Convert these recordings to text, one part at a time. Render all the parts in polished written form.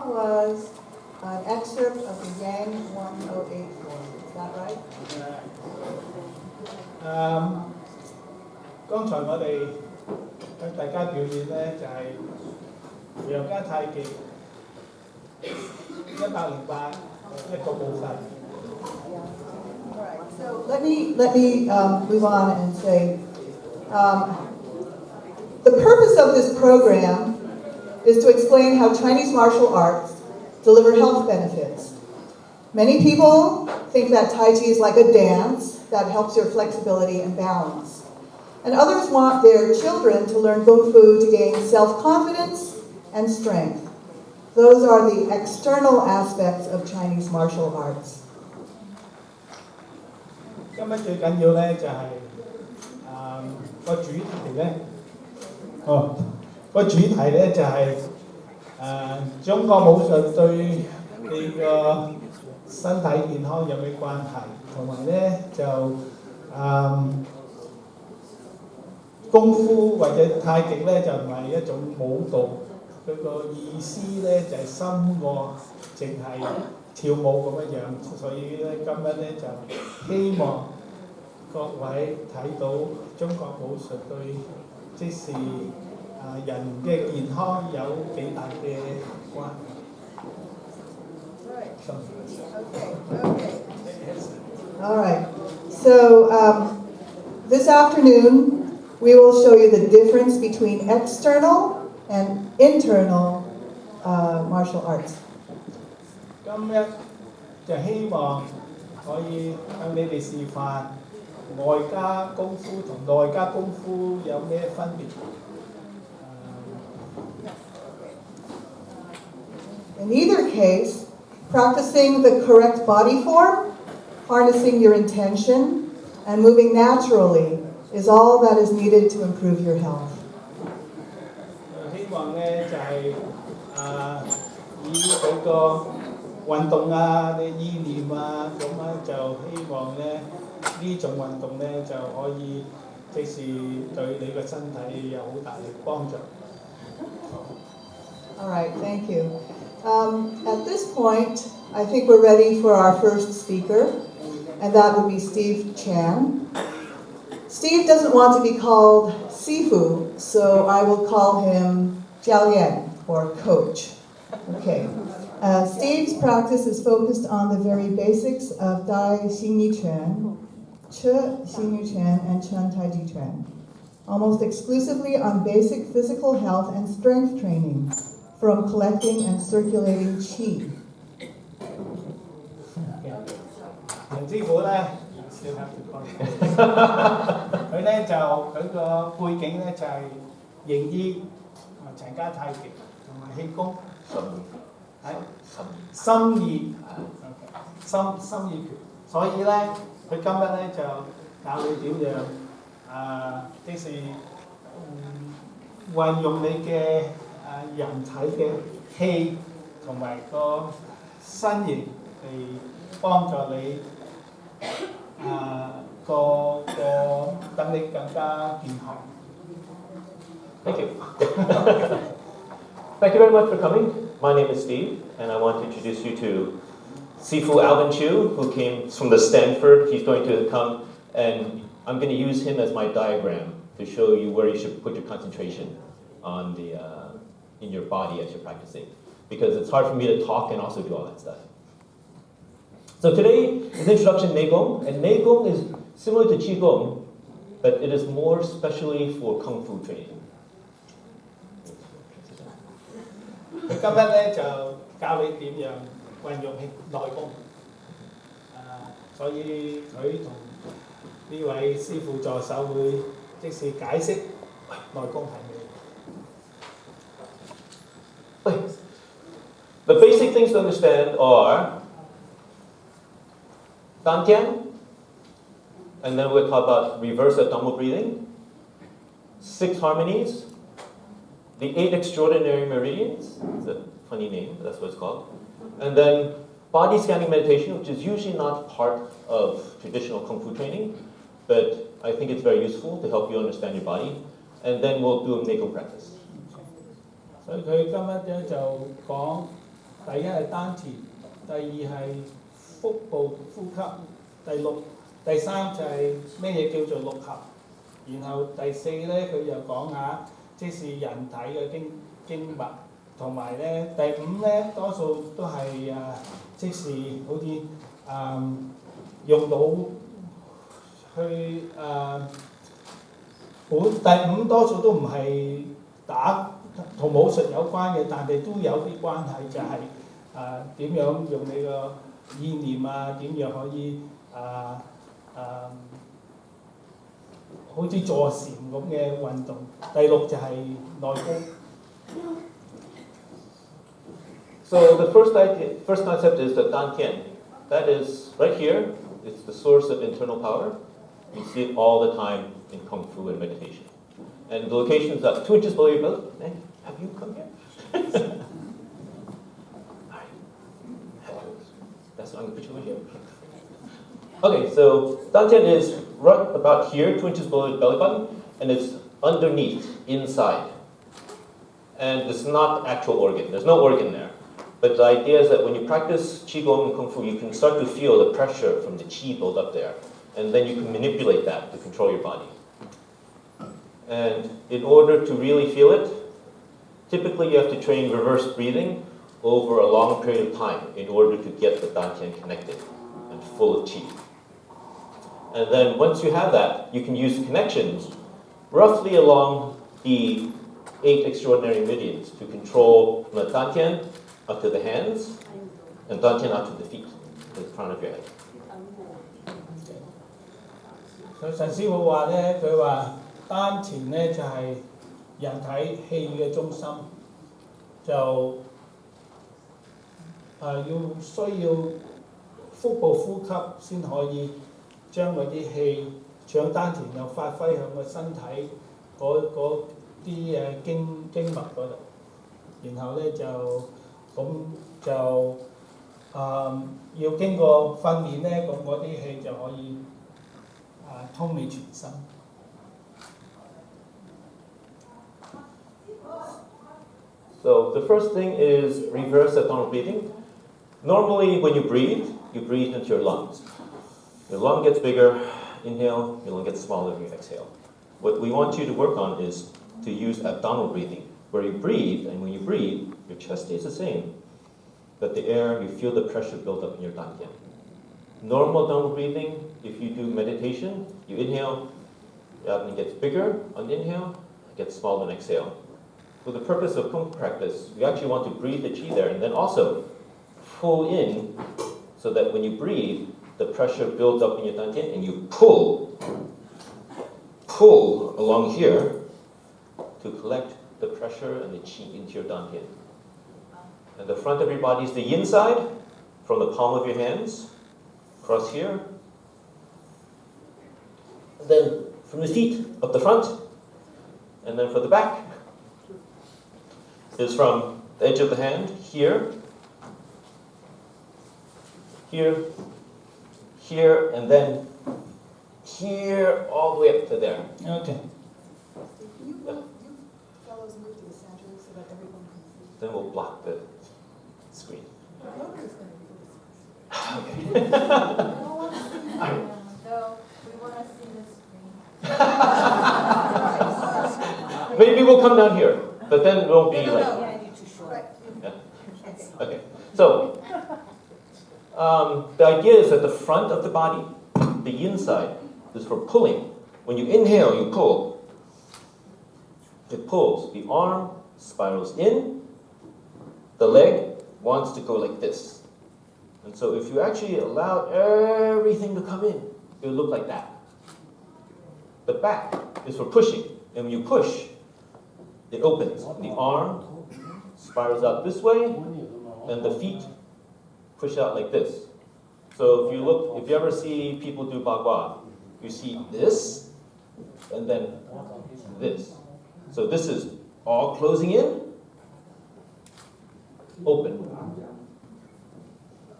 saw was an excerpt of the Yang 1084. Is that right? 剛才我哋向大家表演咧，就係楊家太極108一個部分。All right. So let me move on and say the purpose of this program is to explain how Chinese martial arts deliver health benefits. Many people think that Tai Chi is like a dance that helps your flexibility and balance. And others want their children to learn Kung Fu to gain self-confidence and strength. Those are the external aspects of Chinese martial arts. 今日最緊要咧就係個主題咧，個主題咧就係中國武術對你個身體健康有咩關係，同埋咧就功夫或者太極咧就唔係一種舞蹈，佢個意思咧就係深過淨係跳舞咁樣，所以咧今日咧就希望各位睇到中國武術對即是人嘅健康有幾大嘅關係。Okay. All right. So this afternoon, we will show you the difference between external and internal martial arts. 今日就希望可以向你哋示範外家功夫同內家功夫有咩分別。In either case, practicing the correct body form, harnessing your intention, and moving naturally is all that is needed to improve your health. 希望咧就係以佢個運動啊、你意念啊，咁樣就希望咧呢種運動咧就可以即是對你個身體有好大嘅幫助。All right, thank you. At this point, I think we're ready for our first speaker, and that would be Steve Chan. Steve doesn't want to be called Sifu, so I will call him Jiao Yan, or coach. Okay. Steve's practice is focused on the very basics of Dai Xingyi Quan, Che Xingyi Quan, and Chen Taiji Quan, almost exclusively on basic physical health and strength training, from collecting and circulating qi. 陳師傅咧，佢咧就佢個背景咧就係形醫同埋陳家太極同埋氣功，係心意意拳，所以咧佢今日咧就教你點樣即是運用你嘅人體嘅氣同埋個身形嚟幫助你等你更加健康。Thank you. Thank you very much for coming. My name is Steve, and I want to introduce you to Sifu Alvin Chu, who came from the Stanford. He's going to come, and I'm going to use him as my diagram to show you where you should put your concentration on in your body as you're practicing, because it's hard for me to talk and also do all that stuff. So today is introduction to Neigong, and Neigong is similar to Qigong, but it is more specially for Kung Fu training. 佢今日咧就教你點樣運用內功，所以佢同呢位師傅助手會即是解釋內功係咩。The basic things to understand are Dantian, and then we'll talk about reverse abdominal breathing, 6 harmonies, the 8 extraordinary meridians, it's a funny name, but that's what it's called, and then body scanning meditation, which is usually not part of traditional Kung Fu training, but I think it's very useful to help you understand your body, and then we'll do a Neigong practice. 所以佢今日咧就講第一係丹田，第二係腹部呼吸，第三就係咩嘢叫做六合，然後第四咧佢又講下即是人體嘅經脈，同埋咧第五咧多數都係即是好似用腦去第五多數都唔係打同武術有關嘅，但係都有啲關係，就係點樣用你個意念啊，點樣可以好似坐禪咁嘅運動。第六就係內功。So the first concept is the Dantian. That is right here. It's the source of internal power. You see it all the time in Kung Fu and meditation. And the location is up 2 inches below your belly. Hey, have you come here? That's I'm going to put you in here. Okay, so Dantian is right about here, 2 inches below the belly button, and it's underneath, inside. And it's not the actual organ. There's no organ there. But the idea is that when you practice Qigong and Kung Fu, you can start to feel the pressure from the Qi build up there. And then you can manipulate that to control your body. And in order to really feel it, typically you have to train reverse breathing over a long period of time in order to get the Dantian connected and full of Qi. And then once you have that, you can use connections roughly along the 8 extraordinary meridians to control from the Dantian up to the hands and Dantian up to the feet, to the front of your head. 佢陳師傅話咧，佢話丹田咧就係人體氣嘅中心，就需要腹部呼吸先可以將嗰啲氣搶丹田又發揮喺個身體嗰啲經脈嗰度，然後咧要經過訓練咧，咁嗰啲氣就可以通你全身。So the first thing is reverse abdominal breathing. Normally when you breathe into your lungs. Your lung gets bigger, inhale, your lung gets smaller, you exhale. What we want you to work on is to use abdominal breathing, where you breathe, and when you breathe, your chest stays the same, but the air, you feel the pressure build up in your dantian. Normal abdominal breathing, if you do meditation, you inhale, your abdomen gets bigger on inhale, it gets smaller on exhale. For the purpose of Kung Fu practice, you actually want to breathe the Qi there, and then also pull in, so that when you breathe, the pressure builds up in your dantian, and you pull along here to collect the pressure and the Qi into your dantian. And the front of your body is the yin side, from the palm of your hands, across here. And then from the feet up the front, and then for the back is from the edge of the hand here, here, here, and then here, all the way up to there. Okay. You fellows move to the center so that everyone can see. Then we'll block the screen. Nobody's going to be able to see. Okay. So we want to see the screen. Maybe we'll come down here, but then it won't be like. Yeah, you're too short. Yeah. Okay. So the idea is that the front of the body, the yin side, is for pulling. When you inhale, you pull. It pulls. The arm spirals in. The leg wants to go like this. And so if you actually allow everything to come in, it will look like that. The back is for pushing. And when you push, it opens. The arm spirals out this way, and the feet push out like this. So if you ever see people do bagua, you see this, and then this. So this is all closing in, open.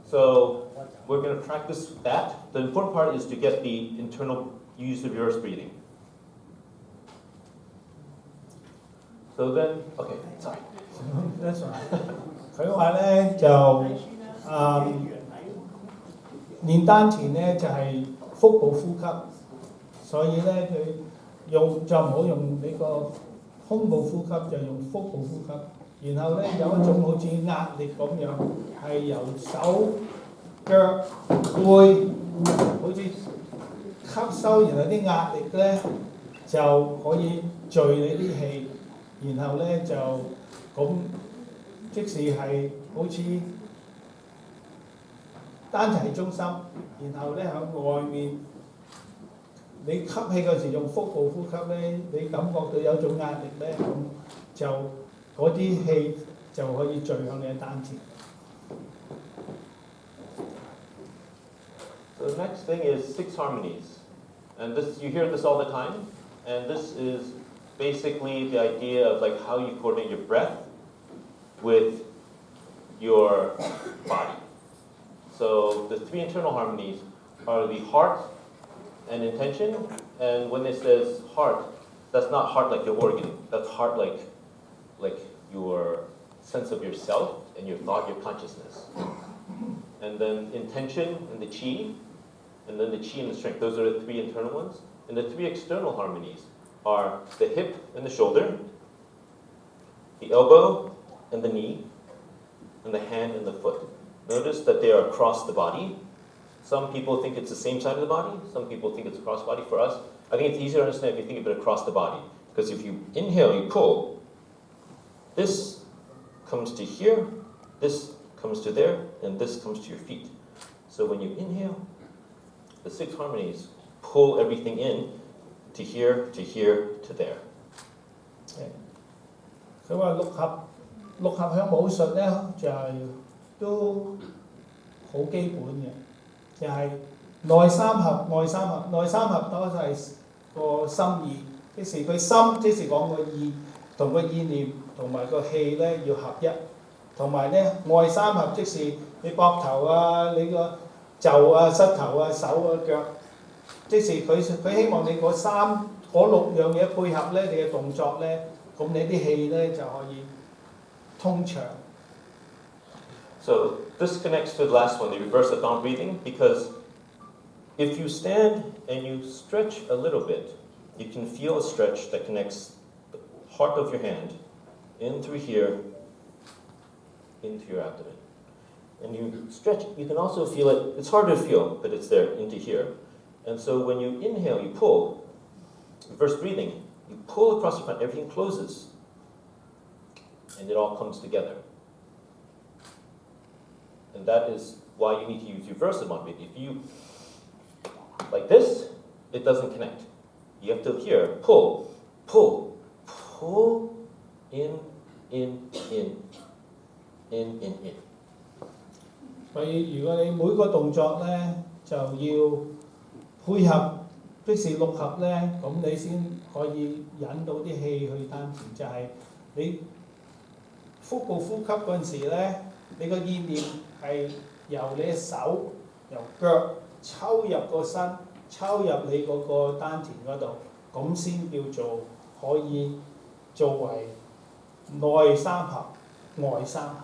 So we're going to practice that. The important part is to get the internal use of reverse breathing. So then, okay, sorry. That's all right. 佢話咧就練丹田咧就係、腹部呼吸，所以咧佢用就唔好用呢個胸部呼吸，就用腹部呼吸。然後咧有一種好似壓力咁樣，係由手、腳、背，好似吸收，然後啲壓力咧就可以聚你啲氣，然後咧就咁即使係好似單齊中心，然後咧喺外面你吸氣嗰時用腹部呼吸咧，你感覺到有種壓力咧，咁就嗰啲氣就可以聚向你嘅丹田。So the next thing is 6 harmonies. And this, you hear this all the time, and this is basically the idea of like how you coordinate your breath with your body. So the 3 internal harmonies are the heart and intention, and when it says heart, that's not heart like your organ, that's heart like your sense of yourself and your thought, your consciousness. And then intention and the chi, and then the chi and the strength. Those are the 3 internal ones. And the 3 external harmonies are the hip and the shoulder, the elbow and the knee, and the hand and the foot. Notice that they are across the body. Some people think it's the same side of the body. Some people think it's across the body. For us, I think it's easier to understand if you think of it across the body. Because if you inhale, you pull. This comes to here, this comes to there, and this comes to your feet. So when you inhale, the 6 harmonies pull everything in to here, to here, to there. 佢話六合響武術咧就係、都好基本嘅，就係、內三合，內三合，內三合都係個心意，即是佢心，即是講個意同個意念同埋個氣咧要合一，同埋咧外三合，即是你膊頭啊、你個袖啊、膝頭啊、手啊、腳，即是佢希望你嗰6樣嘢配合咧，你嘅動作咧，咁你啲氣咧就可以通暢。So this connects to the last one, the reverse of thumb breathing, because if you stand and you stretch a little bit, you can feel a stretch that connects the heart of your hand in through here, into your abdomen. And you stretch, you can also feel it, it's hard to feel, but it's there, into here. And so when you inhale, you pull, reverse breathing, you pull across the front, everything closes, and it all comes together. And that is why you need to use reverse thumb breathing. If you, like this, it doesn't connect. You have to here, pull, pull, pull, in, in, in, in, in, in. 所以如果你每個動作咧就要配合，即是6合咧，咁你先可以引到啲氣去丹田。就係、你腹部呼吸嗰陣時咧，你個意念係由你嘅手、由腳抽入個身，抽入你嗰個丹田嗰度，咁先叫做可以作為內三合、外三合。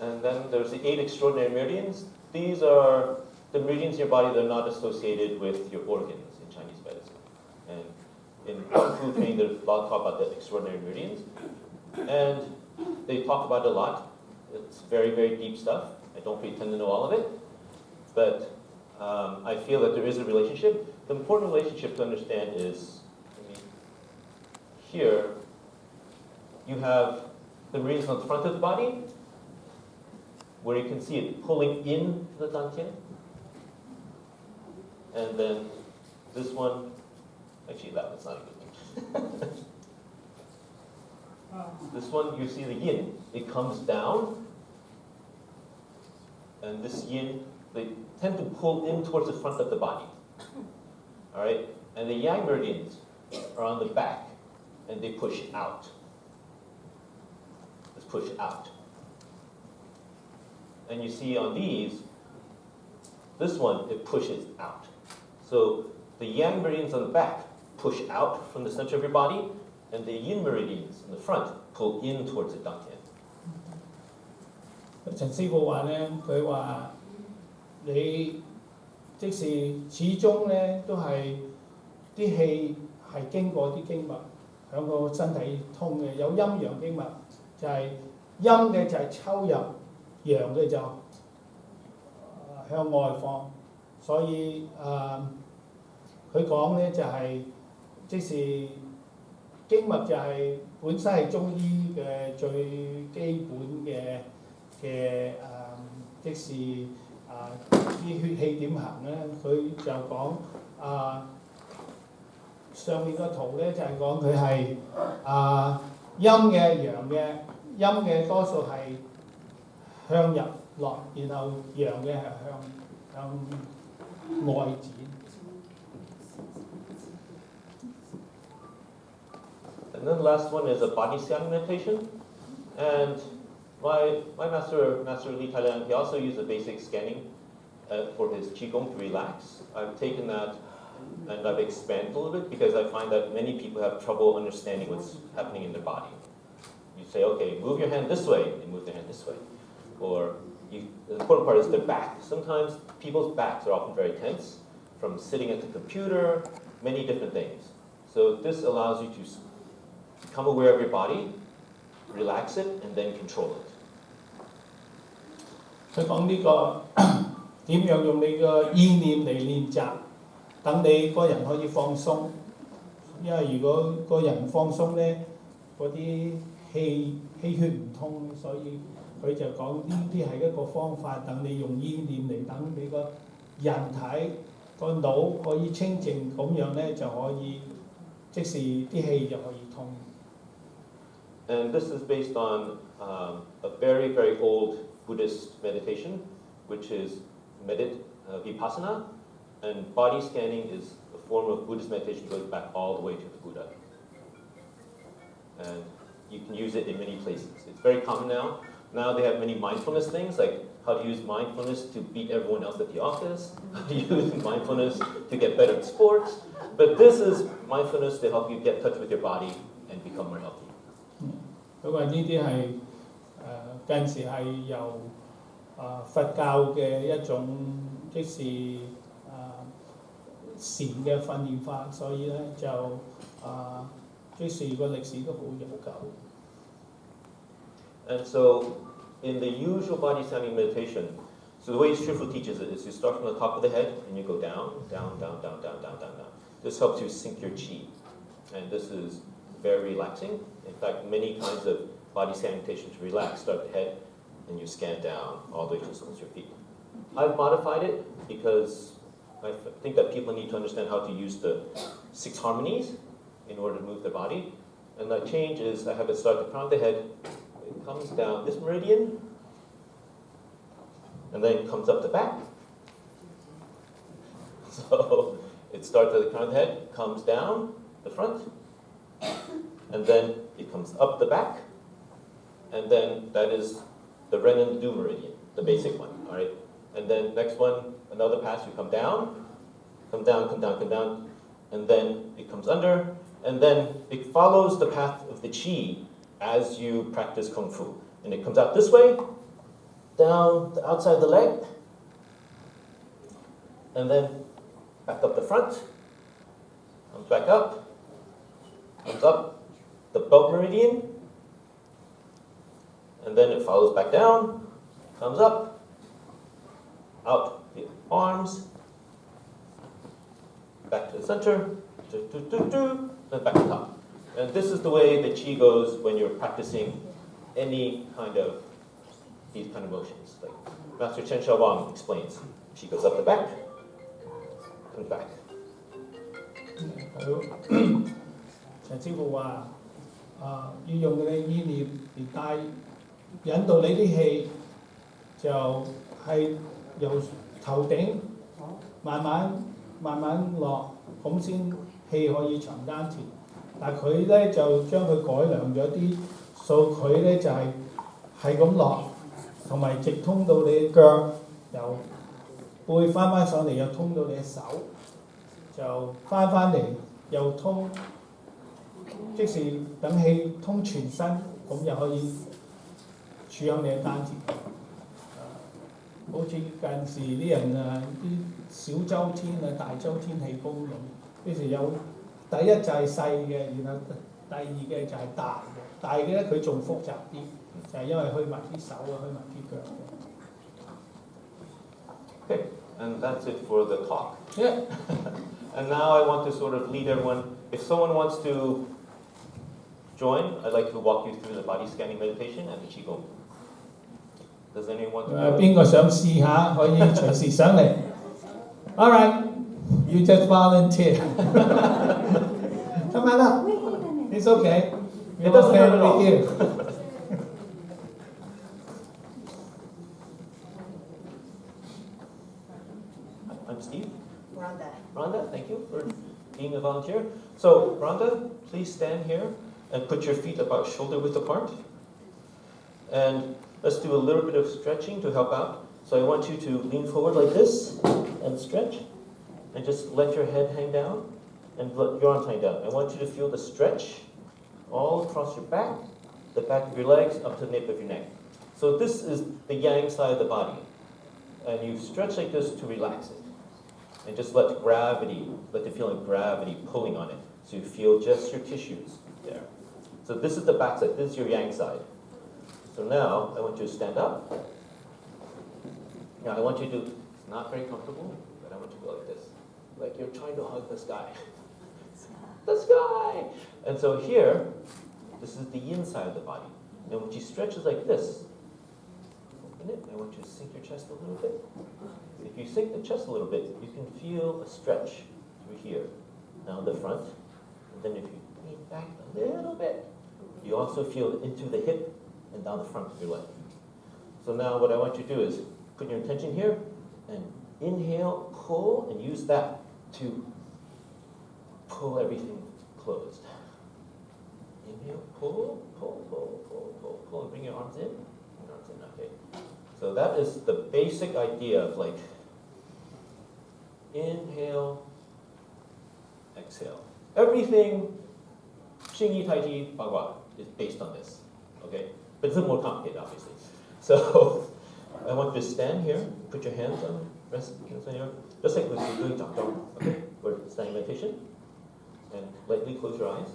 And then there's the 8 extraordinary meridians. These are the meridians in your body that are not associated with your organs in Chinese medicine. And in Kung Fu training, there's a lot of talk about the extraordinary meridians. And they talk about it a lot. It's very, very deep stuff. I don't pretend to know all of it. But I feel that there is a relationship. The important relationship to understand is, here, you have the meridians on the front of the body, where you can see it pulling in the dantian. And then this one, actually that one's not a good one. This one, you see the yin, it comes down, and this yin, they tend to pull in towards the front of the body. All right, and the yang meridians are on the back, and they push out. Let's push out. And you see on these, this one, it pushes out. So the yang meridians on the back push out from the center of your body, and the yin meridians in the front pull in towards the dantian. 陳師傅話咧，佢話你即是始終咧都係啲氣係經過啲經脈響個身體通嘅，有陰陽經脈，就係陰嘅就係抽入，陽嘅就向外放，所以佢講咧就係、即是經脈就係本身係中醫嘅最基本嘅即是啲血氣點行咧，佢就講上面個圖咧就係講佢係陰嘅陽嘅，陰嘅多數係向入落，然後陽嘅係向外展。And then the last one is a body scanning meditation. And my master Li Tailan, he also used a basic scanning for his Qigong to relax. I've taken that and I've expanded a little bit because I find that many people have trouble understanding what's happening in their body. You say, okay, move your hand this way, they move their hand this way. Or the important part is their back. Sometimes people's backs are often very tense from sitting at the computer, many different things. So this allows you to become aware of your body, relax it, and then control it. 佢講呢個點樣用你個意念嚟練習，等你個人可以放鬆。因為如果個人放鬆咧，嗰啲氣血唔通，所以佢就講呢啲係一個方法，等你用意念嚟等你個人體個腦可以清靜，咁樣咧就可以，即是啲氣就可以通。And this is based on a very, very old Buddhist meditation, which is vipassana, and body scanning is a form of Buddhist meditation that goes back all the way to the Buddha. And you can use it in many places. It's very common now. Now they have many mindfulness things, like how to use mindfulness to beat everyone else at the office, how to use mindfulness to get better at sports. But this is mindfulness to help you get in touch with your body and become more healthy. 佢話呢啲係近時係由佛教嘅一種即是禪嘅訓練法，所以咧就即是個歷史都好悠久。And so, in the usual body scanning meditation, so the way Shifu teaches it is you start from the top of the head and you go down, down, down, down, down, down, down, down. This helps you sync your chi, and this is very relaxing. In fact, many kinds of body scanning meditations relax, start the head, and you scan down all the way to the soles of your feet. I've modified it because I think that people need to understand how to use the 6 harmonies in order to move their body. And the change is I have it start at the crown of the head, it comes down this meridian, and then it comes up the back. So it starts at the crown of the head, comes down the front, and then it comes up the back, and then that is the Ren and the Du meridian, the basic one, all right? And then next one, another pass, you come down, come down, come down, come down, and then it comes under, and then it follows the path of the Qi as you practice Kung Fu. And it comes out this way, down the outside of the leg, and then back up the front, comes back up, comes up the belt meridian, and then it follows back down, comes up, out the arms, back to the center, then back to the top. And this is the way the Qi goes when you're practicing any kind of these kind of motions. Like Master Chen-style Wang explains, Qi goes up the back, comes back. 陳師傅話要用你意念嚟帶引導你啲氣，就係由頭頂慢慢落，咁先氣可以長丹田。但係佢咧就將佢改良咗啲，所以佢咧就係咁落，同埋直通到你嘅腳，由背翻上嚟，又通到你嘅手，就翻嚟又通即是等氣通全身，咁又可以處響你嘅丹田。好似近時啲人啲小周天大周天氣功咁，即是有第一就係細嘅，然後第二嘅就係大嘅。大嘅咧佢仲複雜啲，就係因為虛埋啲手虛埋啲腳。Okay, and that's it for the talk. Yeah. And now I want to sort of lead everyone. If someone wants to join, I'd like to walk you through the body scanning meditation and the Qigong. Does anyone want to? 邊個想試下可以隨時上嚟。All right, you just volunteer. Come on up. It's okay. It doesn't hurt at all. Here. I'm Steve. Rhonda, thank you for being a volunteer. So, Rhonda, please stand here and put your feet about shoulder width apart. And let's do a little bit of stretching to help out. So I want you to lean forward like this and stretch. And just let your head hang down and let your arms hang down. I want you to feel the stretch all across your back, the back of your legs, up to the nape of your neck. So this is the yang side of the body. And you stretch like this to relax it. And just let gravity, let the feeling of gravity pulling on it. So you feel just your tissues there. So this is the back side, this is your yang side. So now I want you to stand up. Now I want you to, it's not very comfortable, but I want you to go like this. Like you're trying to hug the sky. The sky! And so here, this is the yin side of the body. And when you stretch it like this, open it, I want you to sink your chest a little bit. If you sink the chest a little bit, you can feel a stretch through here, down the front. And then if you lean back a little bit, you also feel into the hip and down the front of your leg. So now what I want you to do is put your intention here and inhale, pull, and use that to pull everything closed. Inhale, pull, pull, pull, pull, pull, pull, and bring your arms in. Your arms in, okay. So that is the basic idea of like inhale, exhale. Everything Xingyi Tai Chi Bagua is based on this, okay? But it's a little more complicated, obviously. So I want you to stand here, put your hands on, rest hands on your, just like we're doing Zhang Zhong, okay? We're standing meditation, and lightly close your eyes,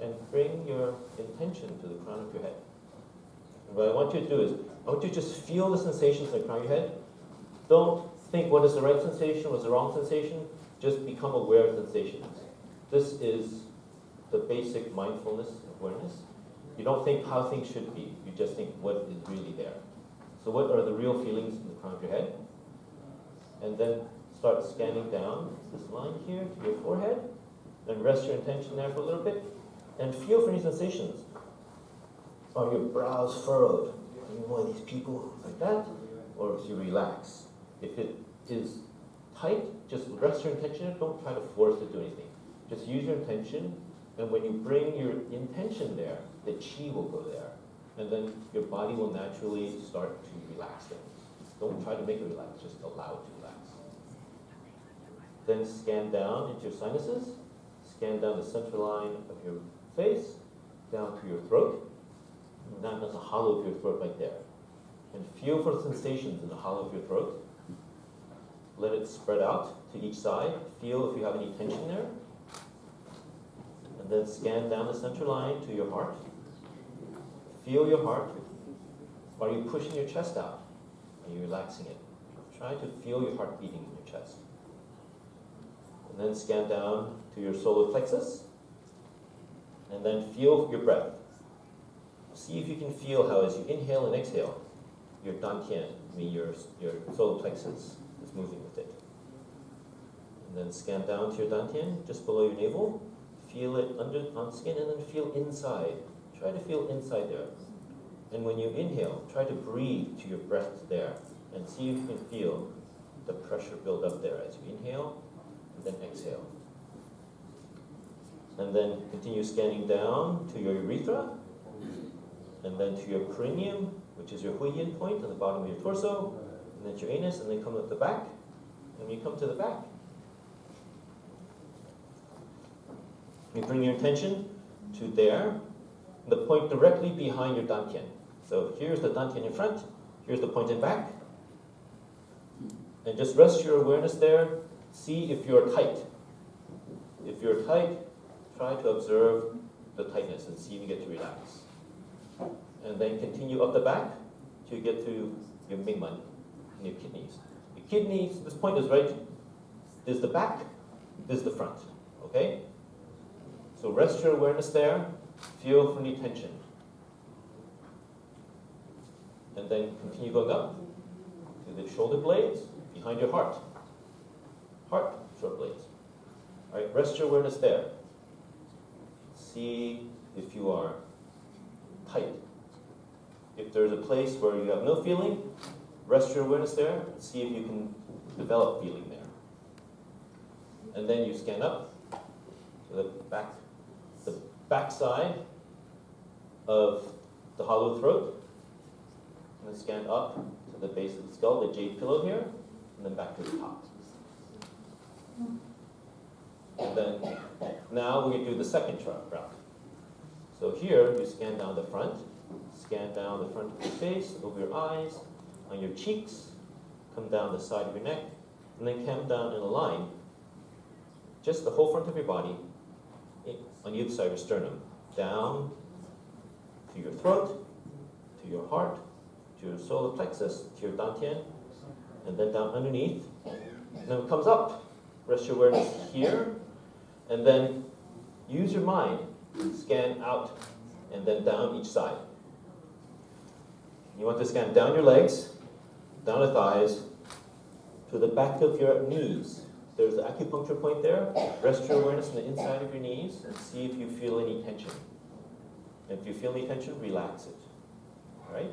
and bring your intention to the crown of your head. And what I want you to do is, I want you to just feel the sensations in the crown of your head. Don't think what is the right sensation, what's the wrong sensation. Just become aware of sensations. This is the basic mindfulness awareness. You don't think how things should be. You just think what is really there. So what are the real feelings in the crown of your head? And then start scanning down this line here to your forehead. Then rest your intention there for a little bit. And feel for any sensations. Are your brows furrowed? Are you one of these people like that? Or if you relax. If it is tight, just rest your intention. Don't try to force to do anything. Just use your intention. And when you bring your intention there, the chi will go there. And then your body will naturally start to relax things. Don't try to make it relax, just allow it to relax. Then scan down into your sinuses. Scan down the center line of your face, down to your throat. And now there's a hollow of your throat right there. And feel for the sensations in the hollow of your throat. Let it spread out to each side. Feel if you have any tension there. And then scan down the center line to your heart. Feel your heart. Are you pushing your chest out? Are you relaxing it? Try to feel your heart beating in your chest. And then scan down to your solar plexus. And then feel your breath. See if you can feel how as you inhale and exhale, your dantian, I mean your solar plexus, is moving with it. And then scan down to your dantian, just below your navel. Feel it on skin and then feel inside. Try to feel inside there. And when you inhale, try to breathe to your breath there. And see if you can feel the pressure build up there as you inhale and then exhale. And then continue scanning down to your urethra. And then to your perineum, which is your Huiyin point on the bottom of your torso. And then to your anus, and then come at the back. And when you come to the back, you bring your attention to there, the point directly behind your dantian. So here's the dantian in front, here's the point in back. And just rest your awareness there. See if you're tight. If you're tight, try to observe the tightness and see if you get to relax. And then continue up the back till you get to your mingmen and your kidneys. Your kidneys, this point is right, this is the back, this is the front, okay? So rest your awareness there, feel from the tension. And then continue going up to the shoulder blades, behind your heart. Heart, shoulder blades. All right, rest your awareness there. See if you are tight. If there's a place where you have no feeling, rest your awareness there and see if you can develop feeling there. And then you scan up to the back side of the hollow throat, and then scan up to the base of the skull, the jade pillow here, and then back to the top. And then now we're going to do the second route. So here you scan down the front of your face, over your eyes, on your cheeks, come down the side of your neck, and then come down in a line, just the whole front of your body, on the other side of your sternum, down to your throat, to your heart, to your solar plexus, to your dantian, and then down underneath, and then it comes up. Rest your awareness here, and then use your mind, scan out, and then down each side. You want to scan down your legs, down the thighs, to the back of your knees. There's the acupuncture point there. Rest your awareness on the inside of your knees and see if you feel any tension. And if you feel any tension, relax it. All right?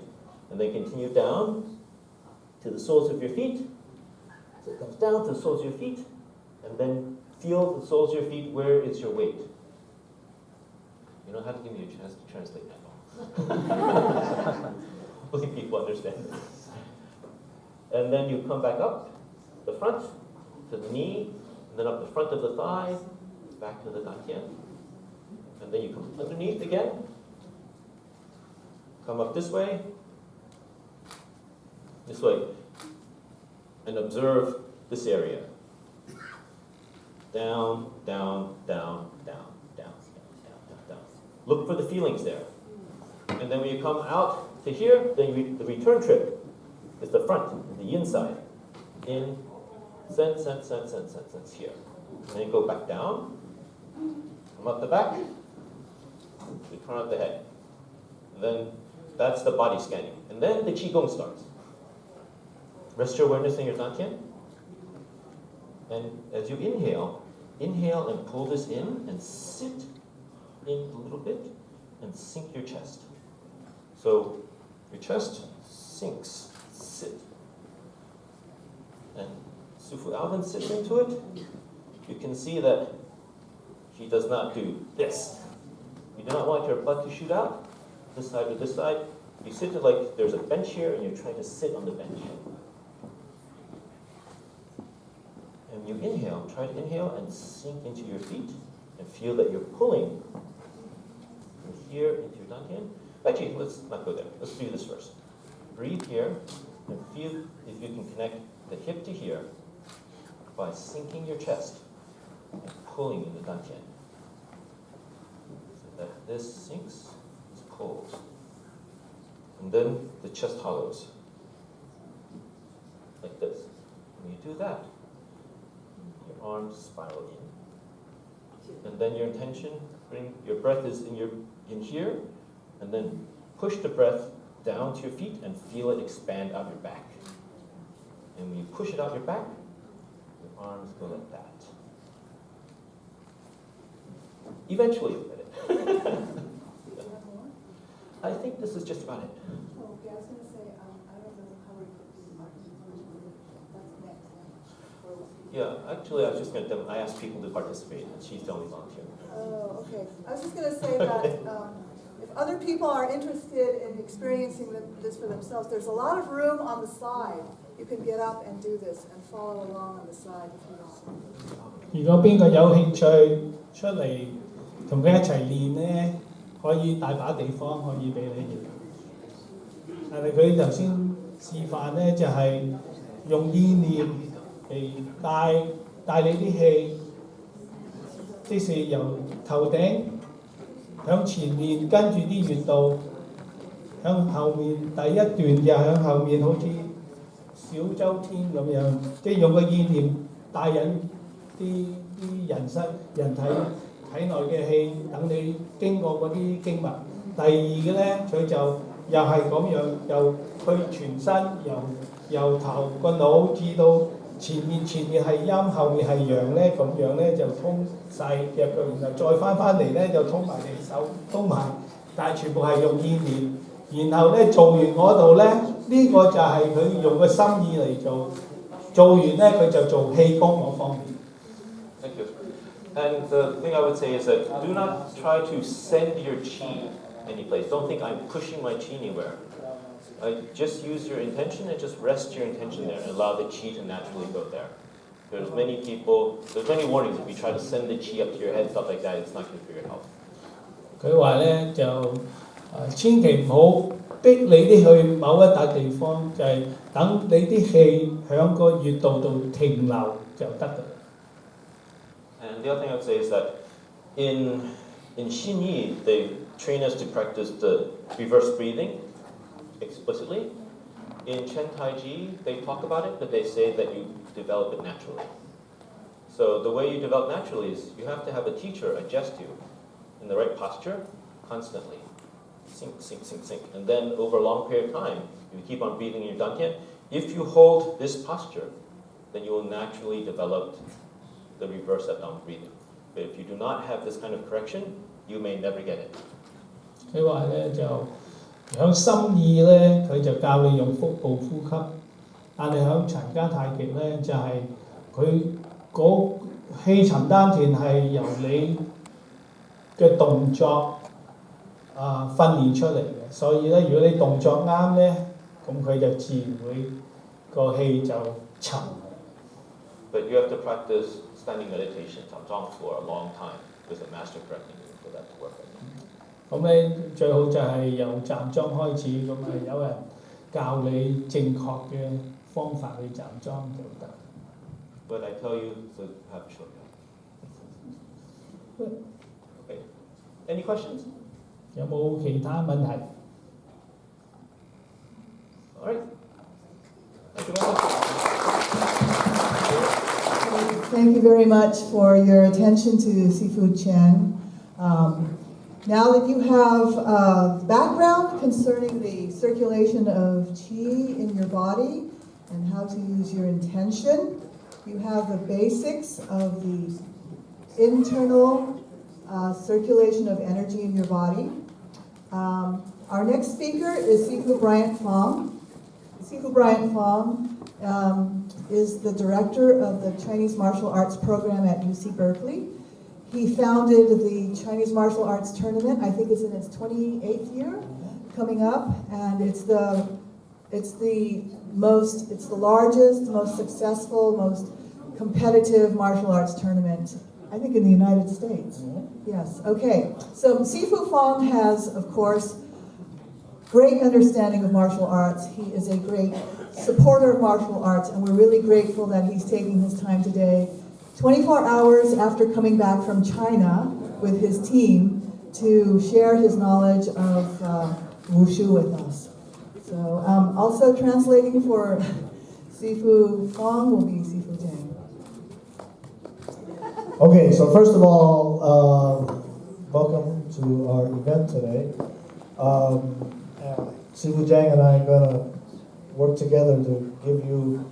And then continue down to the soles of your feet. So it comes down to the soles of your feet, and then feel the soles of your feet. Where is your weight? You don't have to give me a chance to translate that. Only people understand this. And then you come back up the front to the knee, and then up the front of the thigh, back to the dantian. And then you come underneath again. Come up this way, and observe this area. Down, down, down, down, down, down, down, down. Look for the feelings there. And then when you come out to here, then the return trip is the front, the inside. In, sense here. And then go back down, come up the back, return up the head. And then that's the body scanning. And then the Qigong starts. Rest your awareness in your dantian. And as you inhale and pull this in and sit in a little bit and sink your chest. So your chest sinks, sit. And Sifu Alvin sits into it. You can see that he does not do this. You do not want your butt to shoot out, this side or this side. You sit it like there's a bench here and you're trying to sit on the bench. And you inhale, try to inhale and sink into your feet and feel that you're pulling from here into your dantian. Actually, let's not go there. Let's do this first. Breathe here and feel if you can connect the hip to here by sinking your chest and pulling in the dantian. So that this sinks, this pulls. And then the chest hollows. Like this. When you do that, your arms spiral in. And then your intention, bring your breath is in here, and then push the breath down to your feet and feel it expand out your back. And when you push it out your back, your arms go like that. Eventually you'll get it. I think this is just about it. Okay, I was going to say, I don't know how we put that's next. Yeah, actually I was just going to, I asked people to participate and she's the only volunteer. Oh, okay. I was just going to say that if other people are interested in experiencing this for themselves, there's a lot of room on the side. You can get up and do this and follow along on the side if you want. 如果邊個有興趣出嚟同佢一齊練咧，可以大把地方可以俾你練。但係佢頭先示範咧就係、用意念嚟帶你啲氣，即是由頭頂向前面跟住啲穴道，向後面第一段就向後面好似小周天咁樣，即係用個意念帶引啲人體內嘅氣，等你經過嗰啲經脈。第二嘅咧，佢就又係咁樣，又去全身，由頭個腦至到前面係陰，後面係陽咧，咁樣咧就通晒腳，然後再翻嚟咧就通埋你手，通埋，但係全部係用意念。然後咧做完嗰度咧，呢個就係佢用個心意嚟做，做完咧佢就做氣功嗰方面。Thank you. And the thing I would say is that do not try to send your chi any place. Don't think I'm pushing my chi anywhere. Just use your intention and just rest your intention there and allow the chi to naturally go there. There's many warnings if you try to send the chi up to your head, stuff like that, it's not good for your health. 佢話咧就千祈唔好逼你啲去某一笪地方，就係、等你啲氣響個穴道度停留就得㗎。And the other thing I would say is that in Xinyi, they train us to practice the reverse breathing explicitly. In Chen Tai Chi, they talk about it, but they say that you develop it naturally. So the way you develop naturally is you have to have a teacher adjust you in the right posture constantly. Sink, sink, sink, sink. And then over a long period of time, you keep on breathing in your dantian. If you hold this posture, then you will naturally develop the reverse abdominal breathing. But if you do not have this kind of correction, you may never get it. 佢話咧就響心意咧，佢就教你用腹部呼吸，但係響陳家太極咧就係佢嗰氣沉丹田係由你嘅動作訓練出嚟嘅，所以咧如果你動作啱咧，咁佢就自然會個氣就沉。But you have to practice standing meditation, Zhang for a long time with a master correcting you for that to work. 咁咧最好就係由站樁開始，咁有人教你正確嘅方法去站樁就得。But I tell you to have a shortcut. Okay. Any questions? 有冇其他問題 All right. Thank you very much. Thank you very much for your attention to Sifu Chan. Now that you have background concerning the circulation of qi in your body and how to use your intention, you have the basics of the internal circulation of energy in your body. Our next speaker is Sifu Bryant Fong. Sifu Bryant Fong is the director of the Chinese martial arts program at UC Berkeley. He founded the Chinese martial arts tournament. I think it's in its 28th year coming up, and it's the largest, most successful, most competitive martial arts tournament, I think, in the United States. Yes, okay. So Sifu Fong has, of course, great understanding of martial arts. He is a great supporter of martial arts, and we're really grateful that he's taking his time today, 24 hours after coming back from China with his team, to share his knowledge of Wushu with us. So also translating for Sifu Fong will be Sifu Jang. Okay, so first of all, welcome to our event today. Sifu Jang and I are going to work together to give you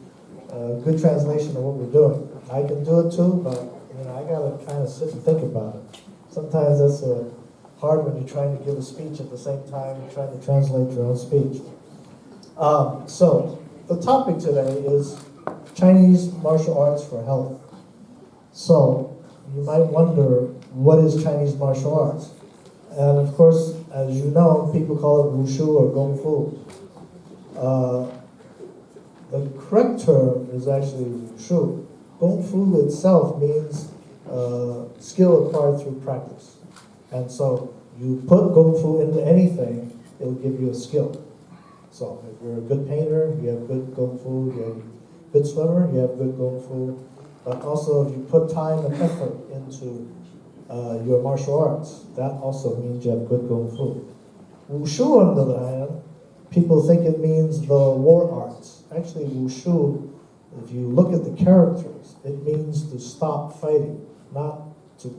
a good translation of what we're doing. I can do it too, but I got to kind of sit and think about it. Sometimes that's hard when you're trying to give a speech at the same time you're trying to translate your own speech. So the topic today is Chinese martial arts for health. So you might wonder, what is Chinese martial arts? And of course, as you know, people call it Wushu or Kung Fu. The correct term is actually Wushu. Kung Fu itself means skill acquired through practice. And so you put Kung Fu into anything, it'll give you a skill. So if you're a good painter, you have good Kung Fu. You're a good swimmer, you have good Kung Fu. But also if you put time and effort into your martial arts, that also means you have good Kung Fu. Wushu, on the other hand, people think it means the war arts. Actually, Wushu, if you look at the characters, it means to stop fighting, not to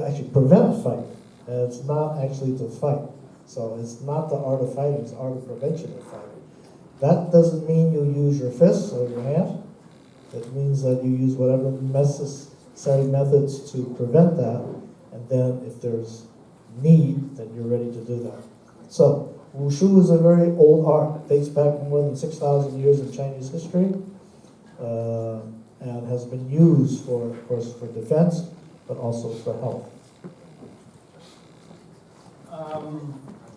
actually prevent fighting. And it's not actually to fight. So it's not the art of fighting, it's the art of prevention of fighting. That doesn't mean you use your fists or your hand. It means that you use whatever necessary methods to prevent that. And then if there's need, then you're ready to do that. So Wushu is a very old art, dates back more than 6,000 years in Chinese history, and has been used for, of course, for defense, but also for health.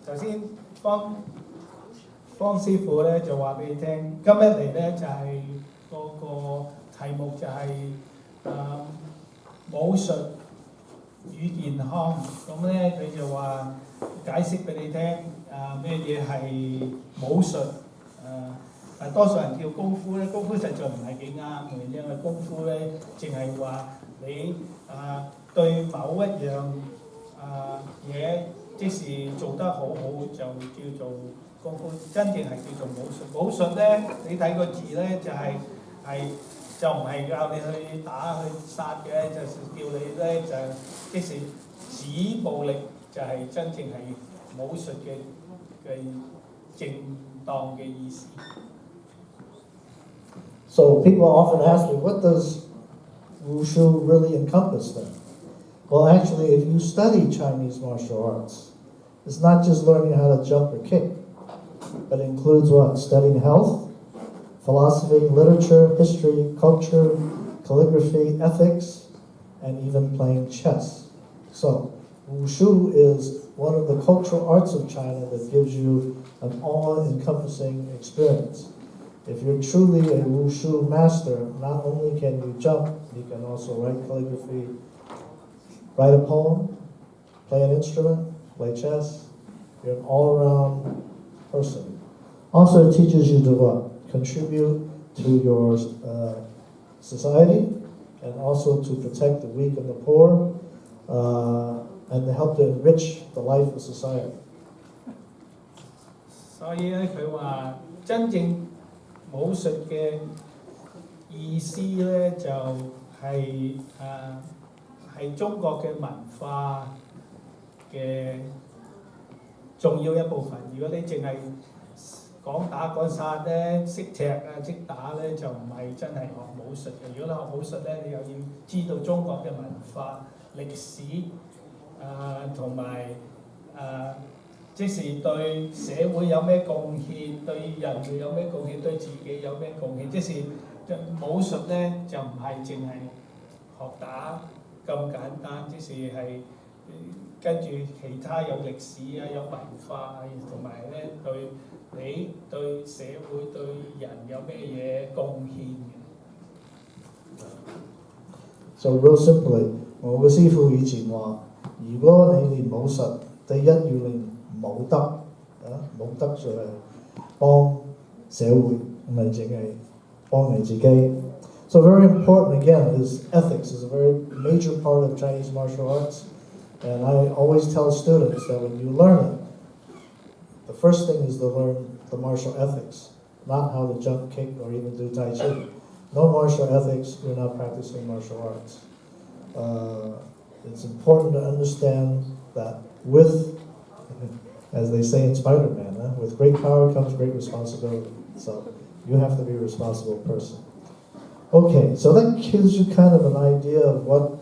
頭先方師傅咧就話俾你聽，今日嚟咧就係嗰個題目就係武術與健康，咁咧佢就話解釋俾你聽咩嘢係武術但多數人叫功夫咧，功夫實在唔係幾啱嘅，因為功夫咧淨係話你對某一樣嘢。即是做得好好就叫做功夫，真正係叫做武術。武術咧，你睇個字咧就就唔係教你去打去殺嘅，就是叫你咧就即是止暴力，就係真正係武術嘅正當嘅意思。So people often ask me, what does Wushu really encompass then? Well, actually, if you study Chinese martial arts, it's not just learning how to jump or kick, but it includes what? Studying health, philosophy, literature, history, culture, calligraphy, ethics, and even playing chess. So, Wushu is one of the cultural arts of China that gives you an all-encompassing experience. If you're truly a Wushu master, not only can you jump, you can also write calligraphy, write a poem, play an instrument, play chess. You're an all-around person. Also, it teaches you to what? Contribute to your society, and also to protect the weak and the poor, and to help to enrich the life of society. 所以咧，佢話真正武術嘅意思咧，就係中國嘅文化嘅重要一部分。如果你淨係講打講殺咧，識踢識打咧，就唔係真係學武術嘅。如果你學武術咧，你又要知道中國嘅文化、歷史同埋即是對社會有咩貢獻，對人類有咩貢獻，對自己有咩貢獻。即是武術咧，就唔係淨係學打。咁簡單，即是係跟住其他有歷史有文化同埋咧對你對社會對人有咩嘢貢獻嘅。So real simply， 我嘅師傅以前話：如果你練武術，第一要練武德武德就係幫社會，唔係淨係幫你自己。So very important again is ethics is a very major part of Chinese martial arts, and I always tell students that when you learn it, the first thing is to learn the martial ethics, not how to jump, kick, or even do Tai Chi. No martial ethics, you're not practicing martial arts. It's important to understand that with, as they say in Spider-Man, with great power comes great responsibility. So you have to be a responsible person. Okay, so that gives you kind of an idea of what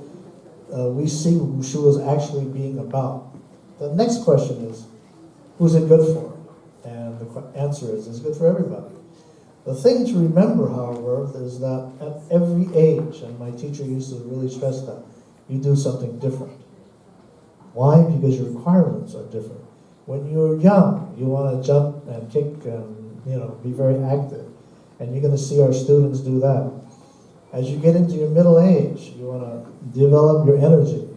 we see Wushu as actually being about. The next question is, who's it good for? And the answer is, it's good for everybody. The thing to remember, however, is that at every age, and my teacher used to really stress that, you do something different. Why? Because your requirements are different. When you're young, you want to jump and kick and be very active. And you're going to see our students do that. As you get into your middle age, you want to develop your energy.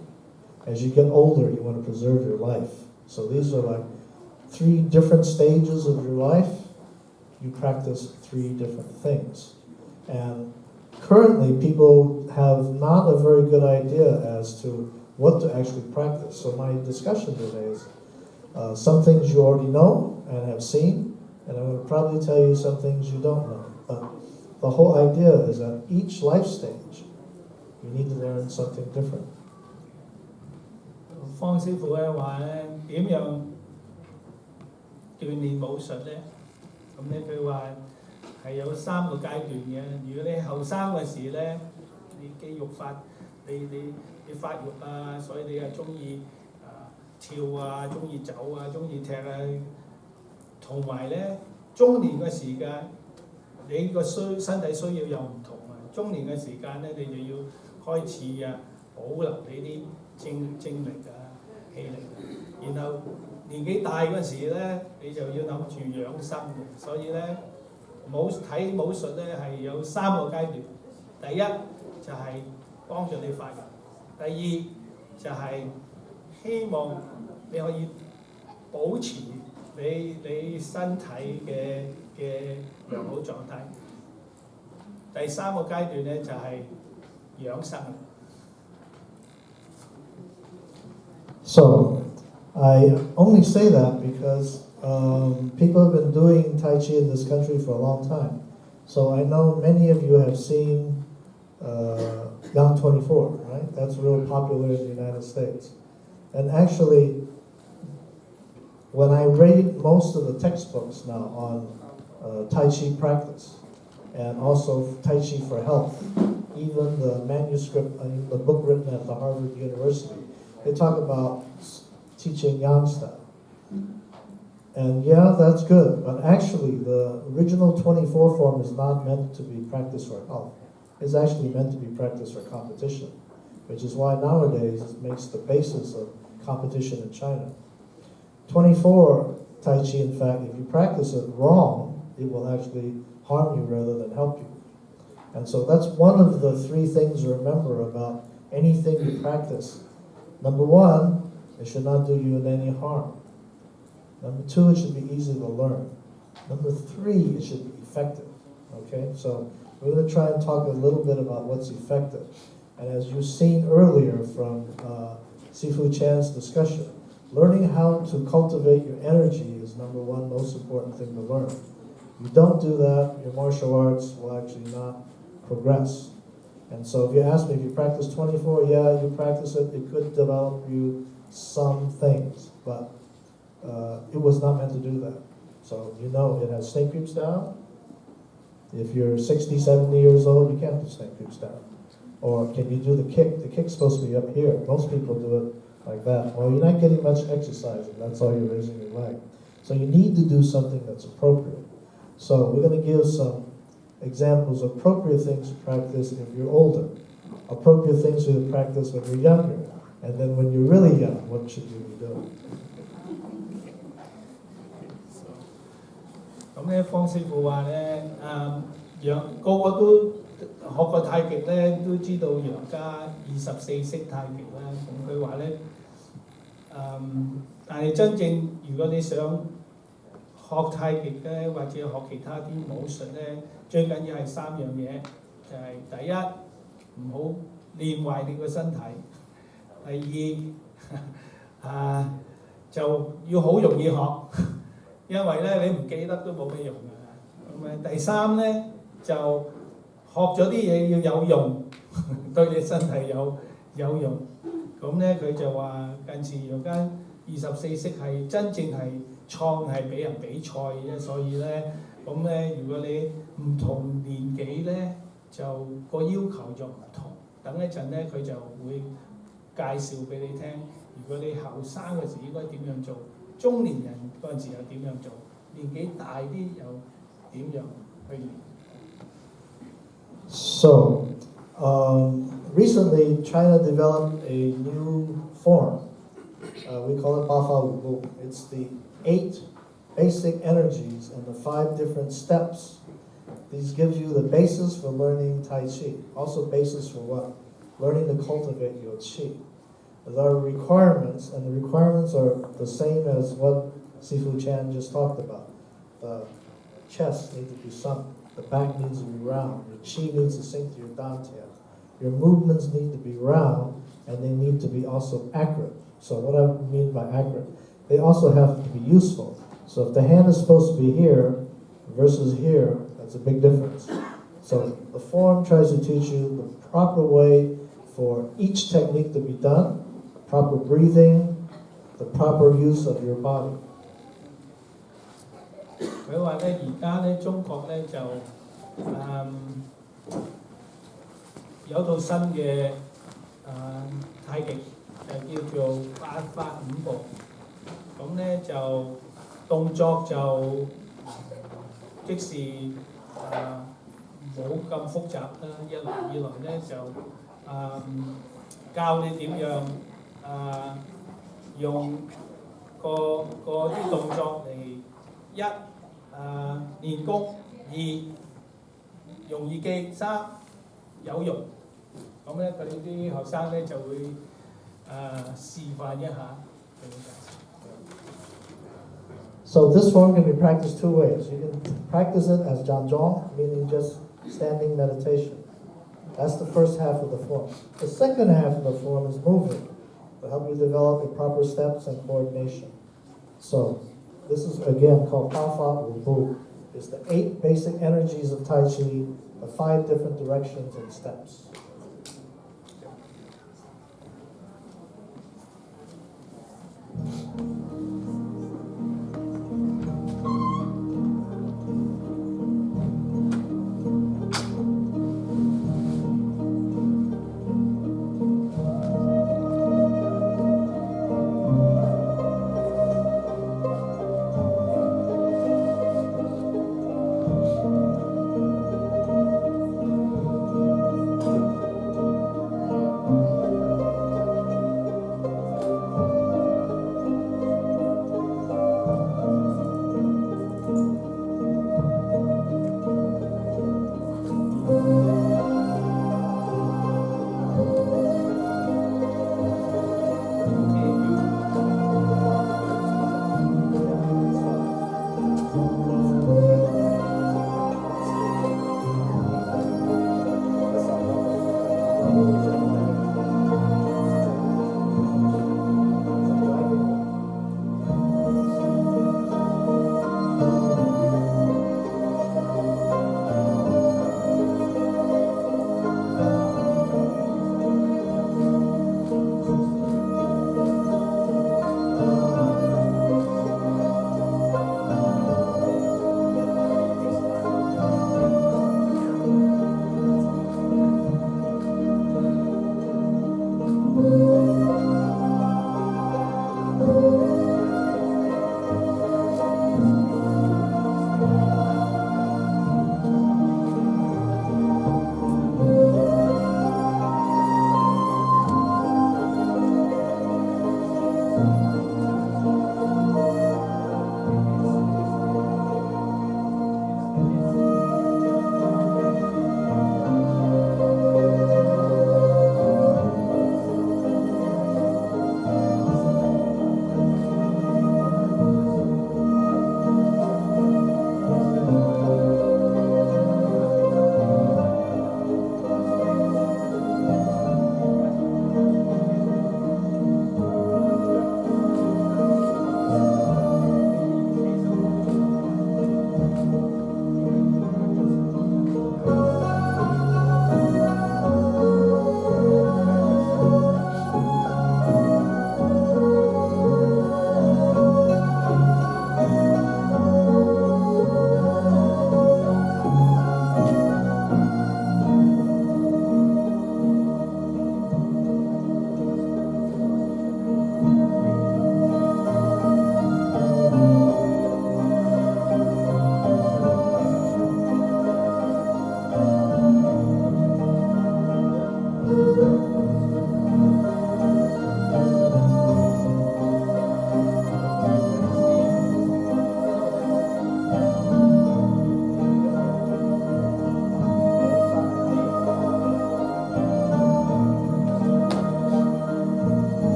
As you get older, you want to preserve your life. So these are like 3 different stages of your life. You practice 3 different things. And currently, people have not a very good idea as to what to actually practice. So my discussion today is some things you already know and have seen, and I'm going to probably tell you some things you don't know. But the whole idea is that each life stage, you need to learn something different. 方師傅咧話咧點樣鍛鍊武術咧？咁咧佢話係有3個階段嘅。如果你後生嘅時咧，你肌肉你發育啊，所以你係中意跳啊，中意走啊，中意踢啊。同埋咧，中年嘅時間，你個身體需要又唔同啊。中年嘅時間咧，你就要開始保留你啲精力啊、氣力。然後年紀大嗰時咧，你就要諗住養生嘅。所以咧，睇武術咧係有3個階段。第一就係幫助你發育，第二就係希望你可以保持你身體嘅良好狀態。第3個階段咧就係養生。So, I only say that because people have been doing Tai Chi in this country for a long time. So I know many of you have seen Yang 24, right? That's real popular in the United States. And actually, when I read most of the textbooks now on Tai Chi practice, and also Tai Chi for health, even the manuscript, the book written at the Harvard University, they talk about teaching Yang style. And yeah, that's good, but actually the original 24 form is not meant to be practiced for health. It's actually meant to be practiced for competition, which is why nowadays it makes the basis of competition in China. 24 Tai Chi, in fact, if you practice it wrong, it will actually harm you rather than help you. And so that's one of the 3 things to remember about anything you practice. Number 1, it should not do you any harm. Number 2, it should be easy to learn. Number 3, it should be effective. Okay, so we're going to try and talk a little bit about what's effective. And as you've seen earlier from Sifu Chan's discussion, learning how to cultivate your energy is number 1 most important thing to learn. If you don't do that, your martial arts will actually not progress. And so if you ask me, if you practice 24, yeah, you practice it, it could develop you some things, but it was not meant to do that. So you know it has snake creeps down. If you're 60, 70 years old, you can't do snake creeps down. Or can you do the kick? The kick's supposed to be up here. Most people do it like that. Well, you're not getting much exercising. That's all you're raising your leg. So you need to do something that's appropriate. So we're going to give some examples of appropriate things to practice if you're older, appropriate things to practice when you're younger, and then when you're really young, what should you be doing? 咁咧，方師傅話咧，個個都學過太極咧，都知道楊家24式太極啦。咁佢話咧，但係真正如果你想學太極咧，或者學其他啲武術咧，最緊要係3樣嘢，就係第一，唔好練壞你個身體；第二，就要好容易學。因為咧你唔記得都冇乜用嘅。咁第3咧就學咗啲嘢要有用，對你身體有用。咁咧佢就話近時而家24式係真正係創係俾人比賽嘅，所以咧咁咧如果你唔同年紀咧就個要求就唔同。等一陣咧佢就會介紹俾你聽，如果你後生嘅時應該點樣做。中年人嗰陣時又點樣做？年紀大啲又點樣去練 So, recently China developed a new form. We call it Bafa Wu. It's the 8 basic energies and the 5 different steps. These gives you the basis for learning Tai Chi. Also basis for what? Learning to cultivate your Qi. There are requirements, and the requirements are the same as what Sifu Chan just talked about. The chest needs to be sunk, the back needs to be round, your chi needs to sink to your dantian. Your movements need to be round, and they need to be also accurate. So what I mean by accurate, they also have to be useful. So if the hand is supposed to be here versus here, that's a big difference. So the form tries to teach you the proper way for each technique to be done, proper breathing, the proper use of your body. 佢話咧，而家咧中國咧就有套新嘅太極，就叫做八法五步。咁咧就動作就即是冇咁複雜啦。一來二來咧就教你點樣用啲動作嚟一練功，二容易記，三有用。咁咧佢哋啲學生咧就會示範一下。So this form can be practiced two ways. You can practice it as Janzhong, meaning just standing meditation. That's the first half of the form. The second half of the form is moving to help you develop the proper steps and coordination. So this is again called Pa Fa Wu Bu. It's the 8 basic energies of Tai Chi, the 5 different directions and steps.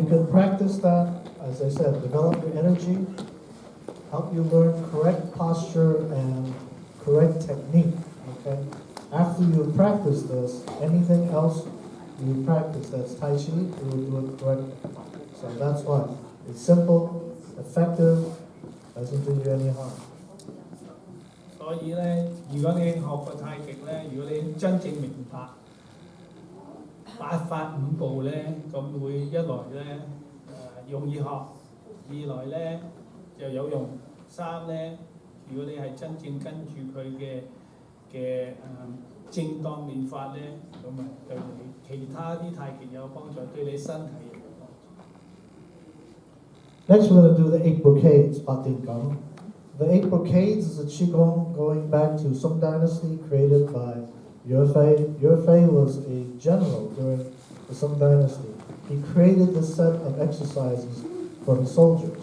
you can practice that, as I said, develop your energy, help you learn correct posture and correct technique, okay? After you practice this, anything else you practice that's Tai Chi, you will do it correctly. So that's why. It's simple, effective, doesn't do you any harm. 所以咧，如果你學過太極咧，如果你真正明白八法五步咧，咁會一來咧容易學，二來咧就有用，三咧如果你係真正跟住佢嘅正當練法咧，咁啊對你其他啲太極有幫助，對你身體有幫助。Next, we're going to do the 8 brocades, Batingam. The 8 brocades is a qigong going back to Song Dynasty, created by Yue Fei. Yue Fei was a general during the Song Dynasty. He created this set of exercises for his soldiers.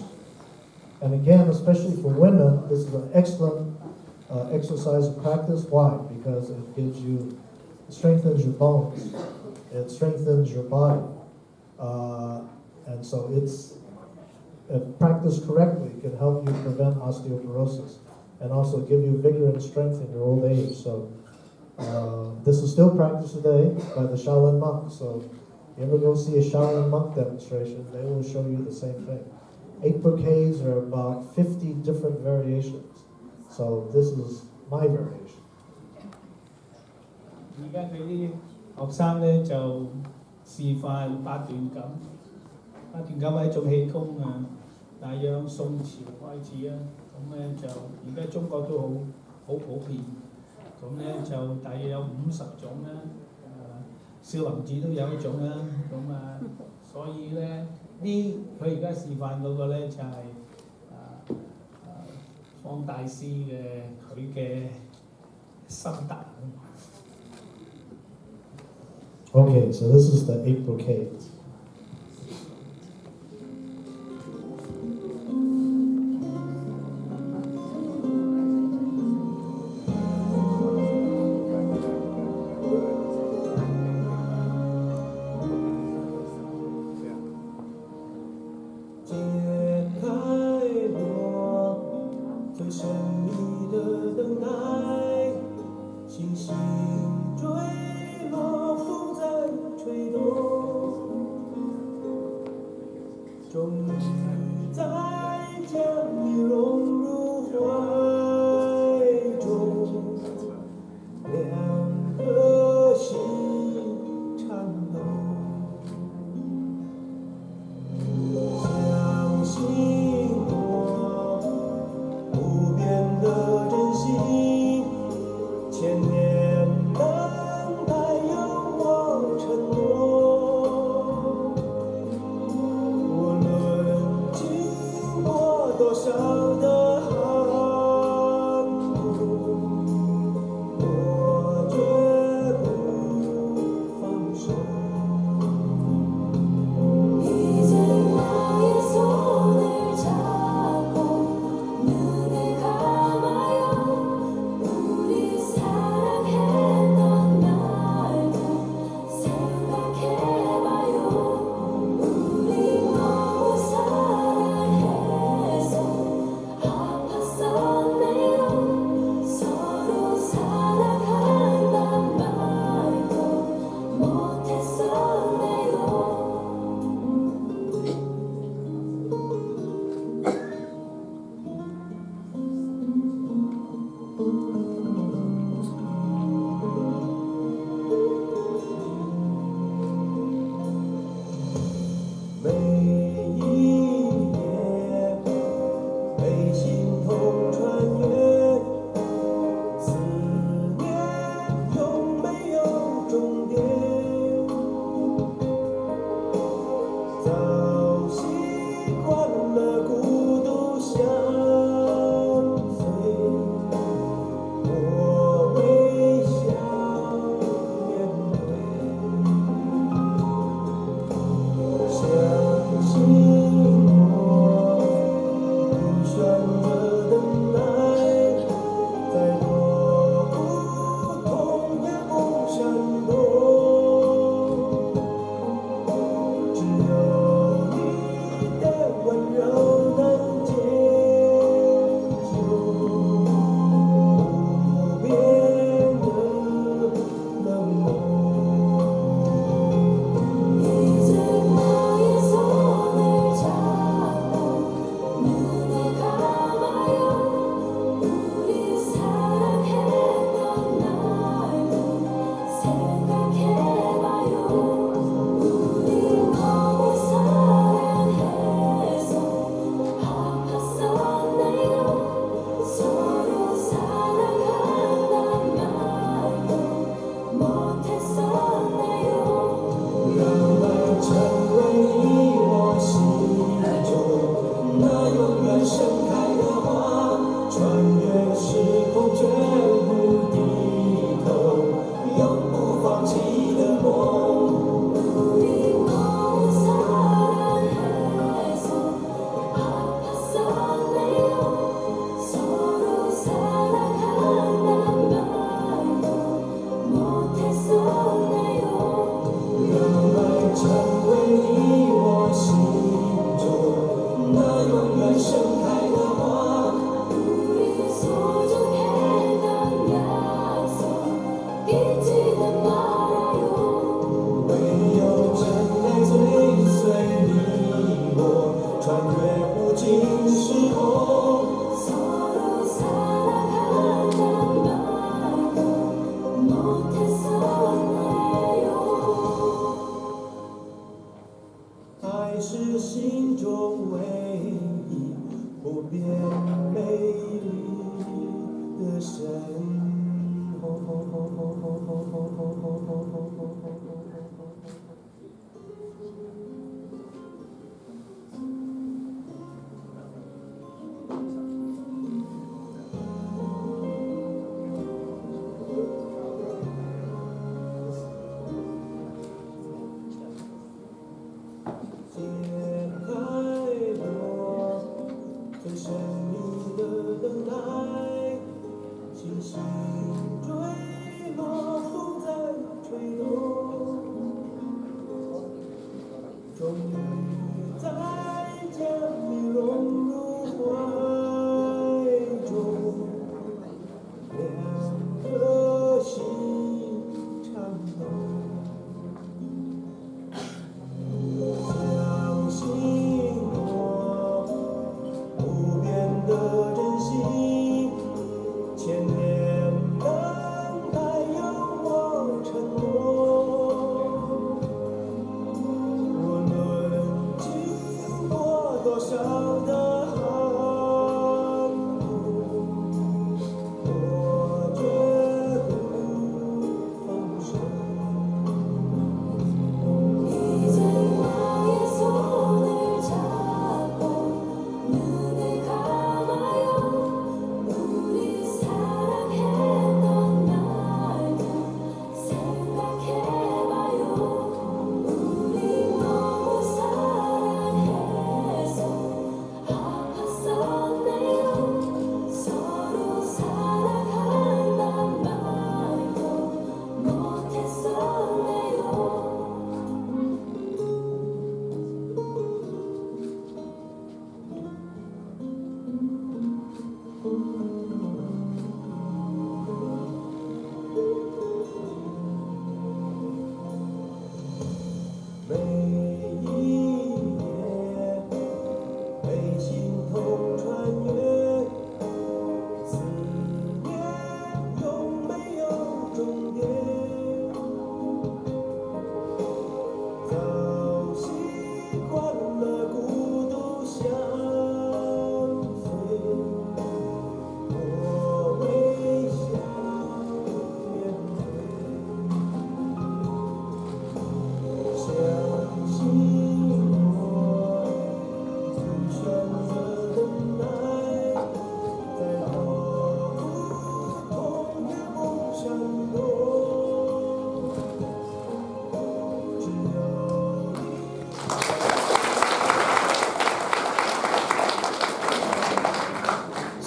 And again, especially for women, this is an excellent exercise of practice. Why? Because it strengthens your bones, it strengthens your body, and so it's, if practiced correctly, can help you prevent osteoporosis and also give you vigor and strength in your old age. So this is still practiced today by the Shaolin monks. So you ever go see a Shaolin monk demonstration, they will show you the same thing. 8 brocades are about 50 different variations. So this is my variation. 而家佢啲學生咧就示範八段錦，八段錦係一種氣功啊，大約宋朝開始啊，咁咧就而家中國都好普遍，咁咧就大約有50種啦，少林寺都有一種啦，咁所以咧佢而家示範嗰個咧就係方大師佢嘅心得。Okay, so this is the 8 brocades.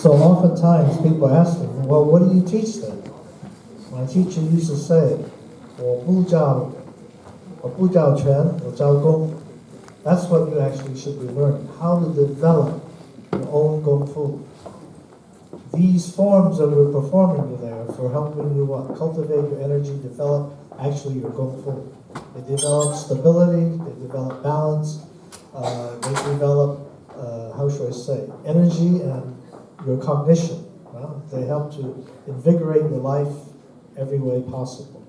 So oftentimes people ask me, well, what do you teach them? My teacher used to say, 我不教拳，我教功. That's what you actually should be learning, how to develop your own Kung Fu. These forms that we're performing you there for helping you cultivate your energy, develop actually your Kung Fu. They develop stability, they develop balance, they develop, how should I say, energy and your cognition. They help to invigorate your life every way possible.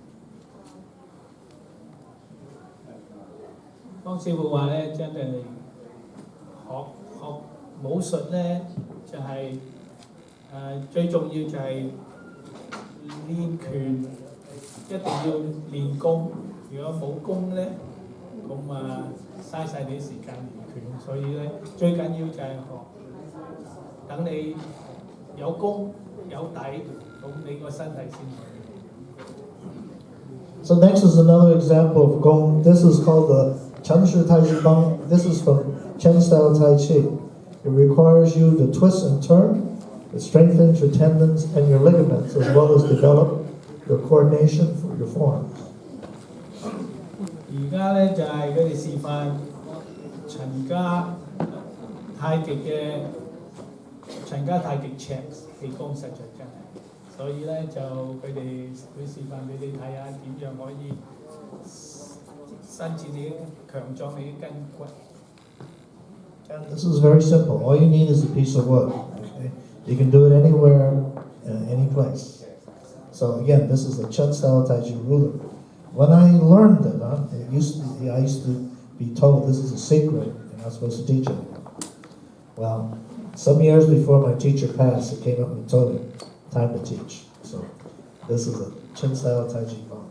當師傅話咧，真係學武術咧，就係、最重要就係練拳，一定要練功。如果冇功咧，咁嘥晒你啲時間練拳。所以咧，最緊要就係學，等你有功有底，咁你個身體先。So next is another example of Gong. This is called the Chen-style Tai Chi Bang. This is from Chen-style Tai Chi. It requires you to twist and turn. It strengthens your tendons and your ligaments as well as develop your coordination for your forms. 而家咧就係佢哋示範陳家太極尺氣功實在真係，所以咧就佢哋會示範俾你睇下點樣可以伸展你強壯你嘅筋骨。And this is very simple. All you need is a piece of wood. Okay? You can do it anywhere, any place. So again, this is the Chen-style Tai Chi ruler. When I learned it, I used to be told this is a secret, you're not supposed to teach it. Well, some years before my teacher passed, he came up and told me, time to teach. So this is a Chen-style Tai Chi Bang.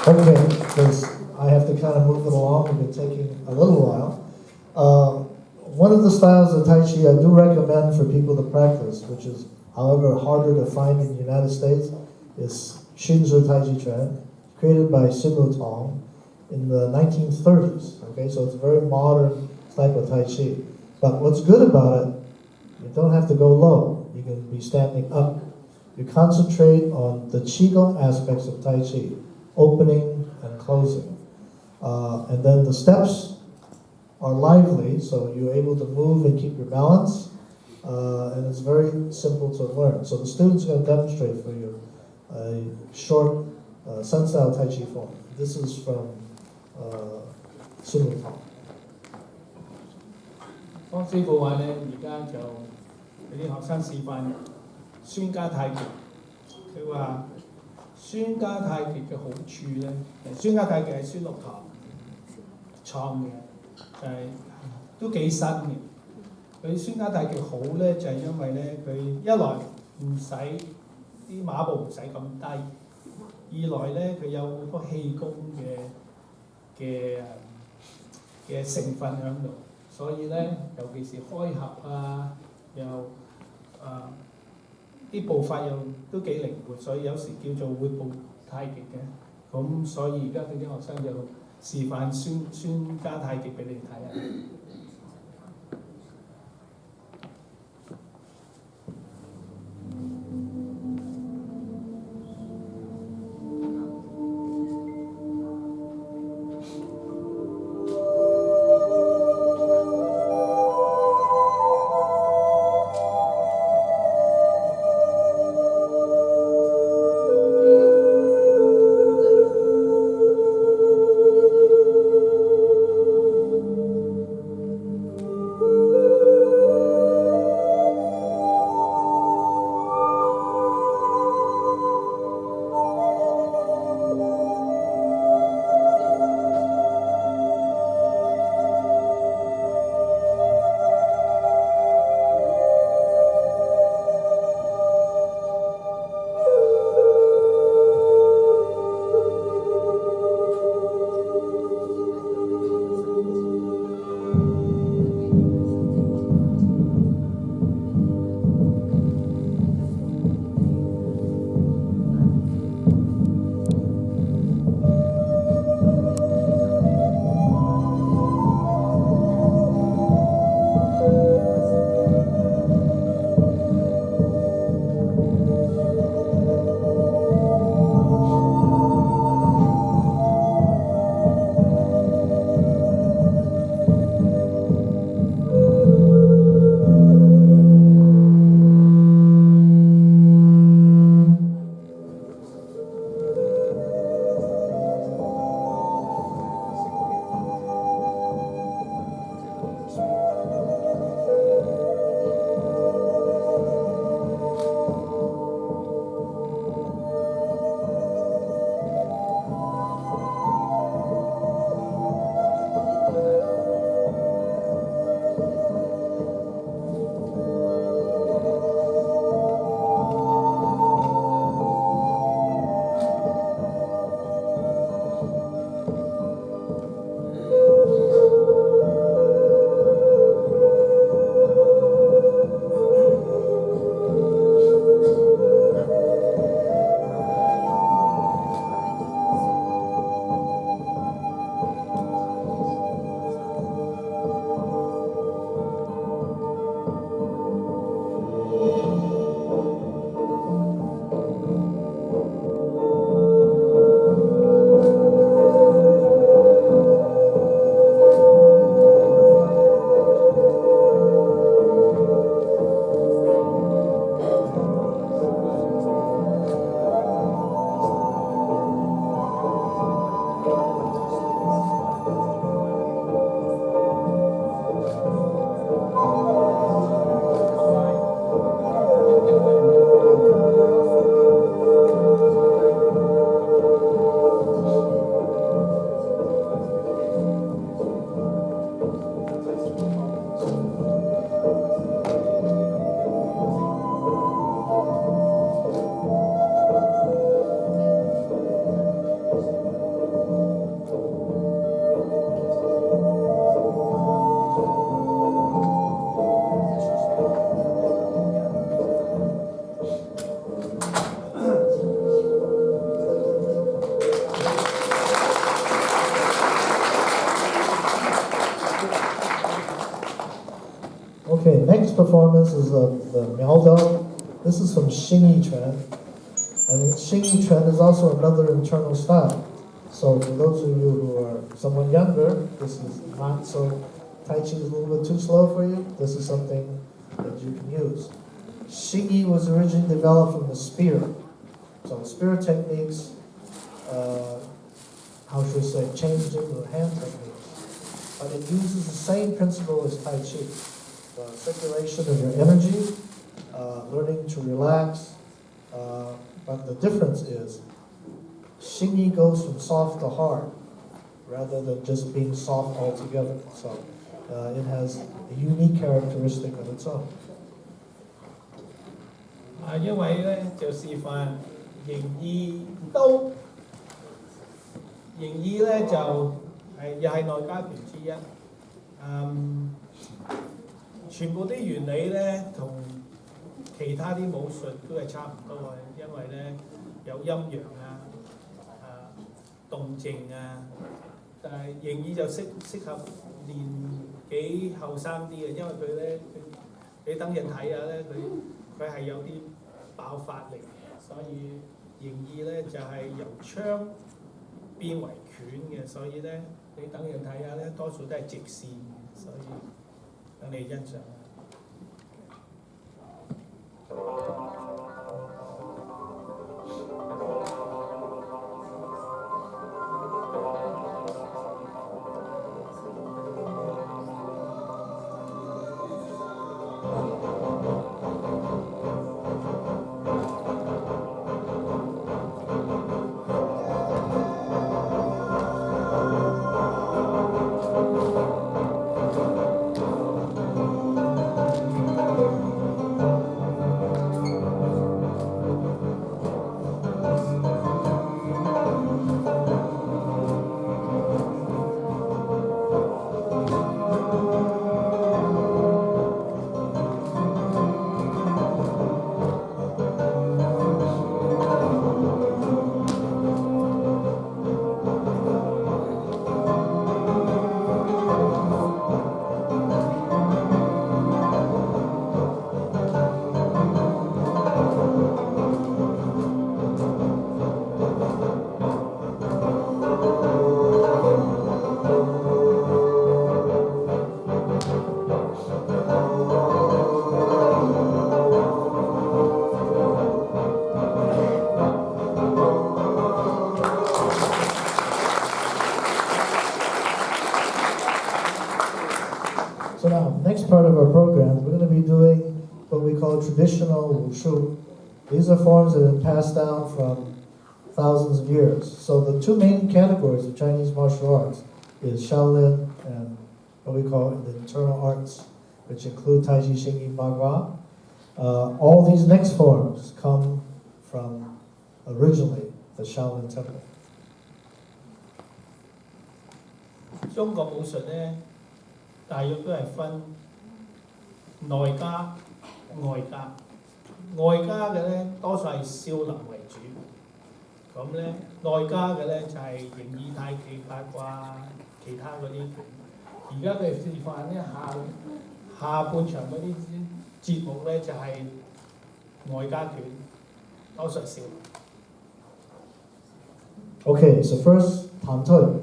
Okay, because I have to kind of move it along. We've been taking a little while. One of the styles of Tai Chi I do recommend for people to practice, which is, however, harder to find in the United States, is Shinzu Tai Chi Chuan, created by Simu Tong in the 1930s. Okay, so it's a very modern type of Tai Chi. But what's good about it, you don't have to go low. You can be standing up. You concentrate on the Qigong aspects of Tai Chi, opening and closing. And then the steps are lively, so you're able to move and keep your balance. And it's very simple to learn. So the student's going to demonstrate for you a short Chen-style Tai Chi form. This is from Simu Tong. 方師傅話咧，而家就俾啲學生示範孫家太極。佢話孫家太極嘅好處咧，孫家太極係孫六堂創嘅，就係、都幾新嘅。佢孫家太極好咧，就係、因為咧佢一來唔使啲馬步唔使咁低，二來咧佢有好多氣功嘅成分喺度。所以咧，尤其是開合啊，又啲步伐又都幾靈活，所以有時叫做活步太極嘅。咁所以而家佢啲學生就示範孫家太極俾你睇下。next performance is the Miaodao. This is from Xingyi Quan. And Xingyi Quan is also another internal style. So for those of you who are somewhat younger, this is not so, Tai Chi is a little bit too slow for you. This is something that you can use. Xingyi was originally developed from the spear. So spear techniques, how should I say, changed into hand techniques. But it uses the same principle as Tai Chi. The circulation of your energy, learning to relax. But the difference is, Xingyi goes from soft to hard, rather than just being soft altogether. So it has a unique characteristic of its own. 因為咧就示範形意刀，形意咧就又係內家拳之一。全部啲原理咧同其他啲武術都係差唔多嘅，因為咧有陰陽動靜但係形意就適合年紀後生啲嘅，因為佢咧你等人睇下咧佢係有啲爆發力，所以形意咧就係由槍變為拳嘅，所以咧你等人睇下咧多數都係直線，所以等你欣賞。So now, next part of our program, we're going to be doing what we call traditional wushu. These are forms that have been passed down from thousands of years. So the two main categories of Chinese martial arts is Shaolin and what we call the internal arts, which include Tai Chi, Xing Yi, Bagua. All these next forms come from originally the Shaolin Temple. 中國武術咧，大約都係分內家、外家。外家嘅咧，多數係少林為主。咁咧，內家嘅咧就係形意、太極、八卦、其他嗰啲拳。而家佢示範咧下半場嗰啲節目咧就係外家拳，多數係少林。Okay, so first, Tan Toi.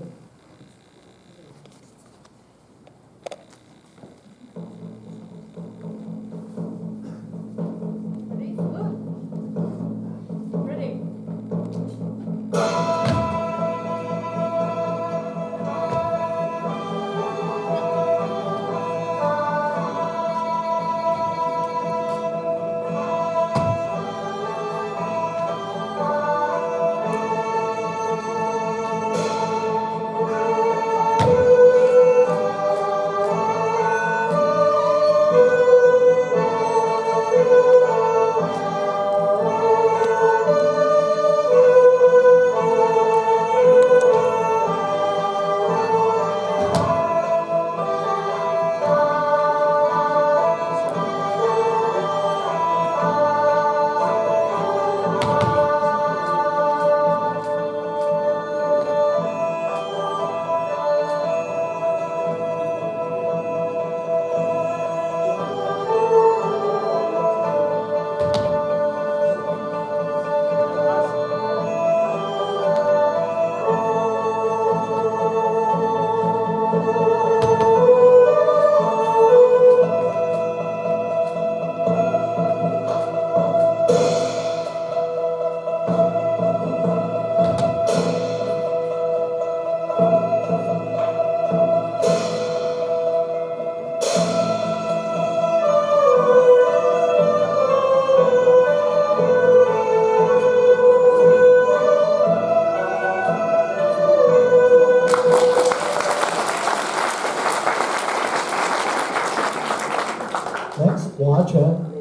Next, 划拳。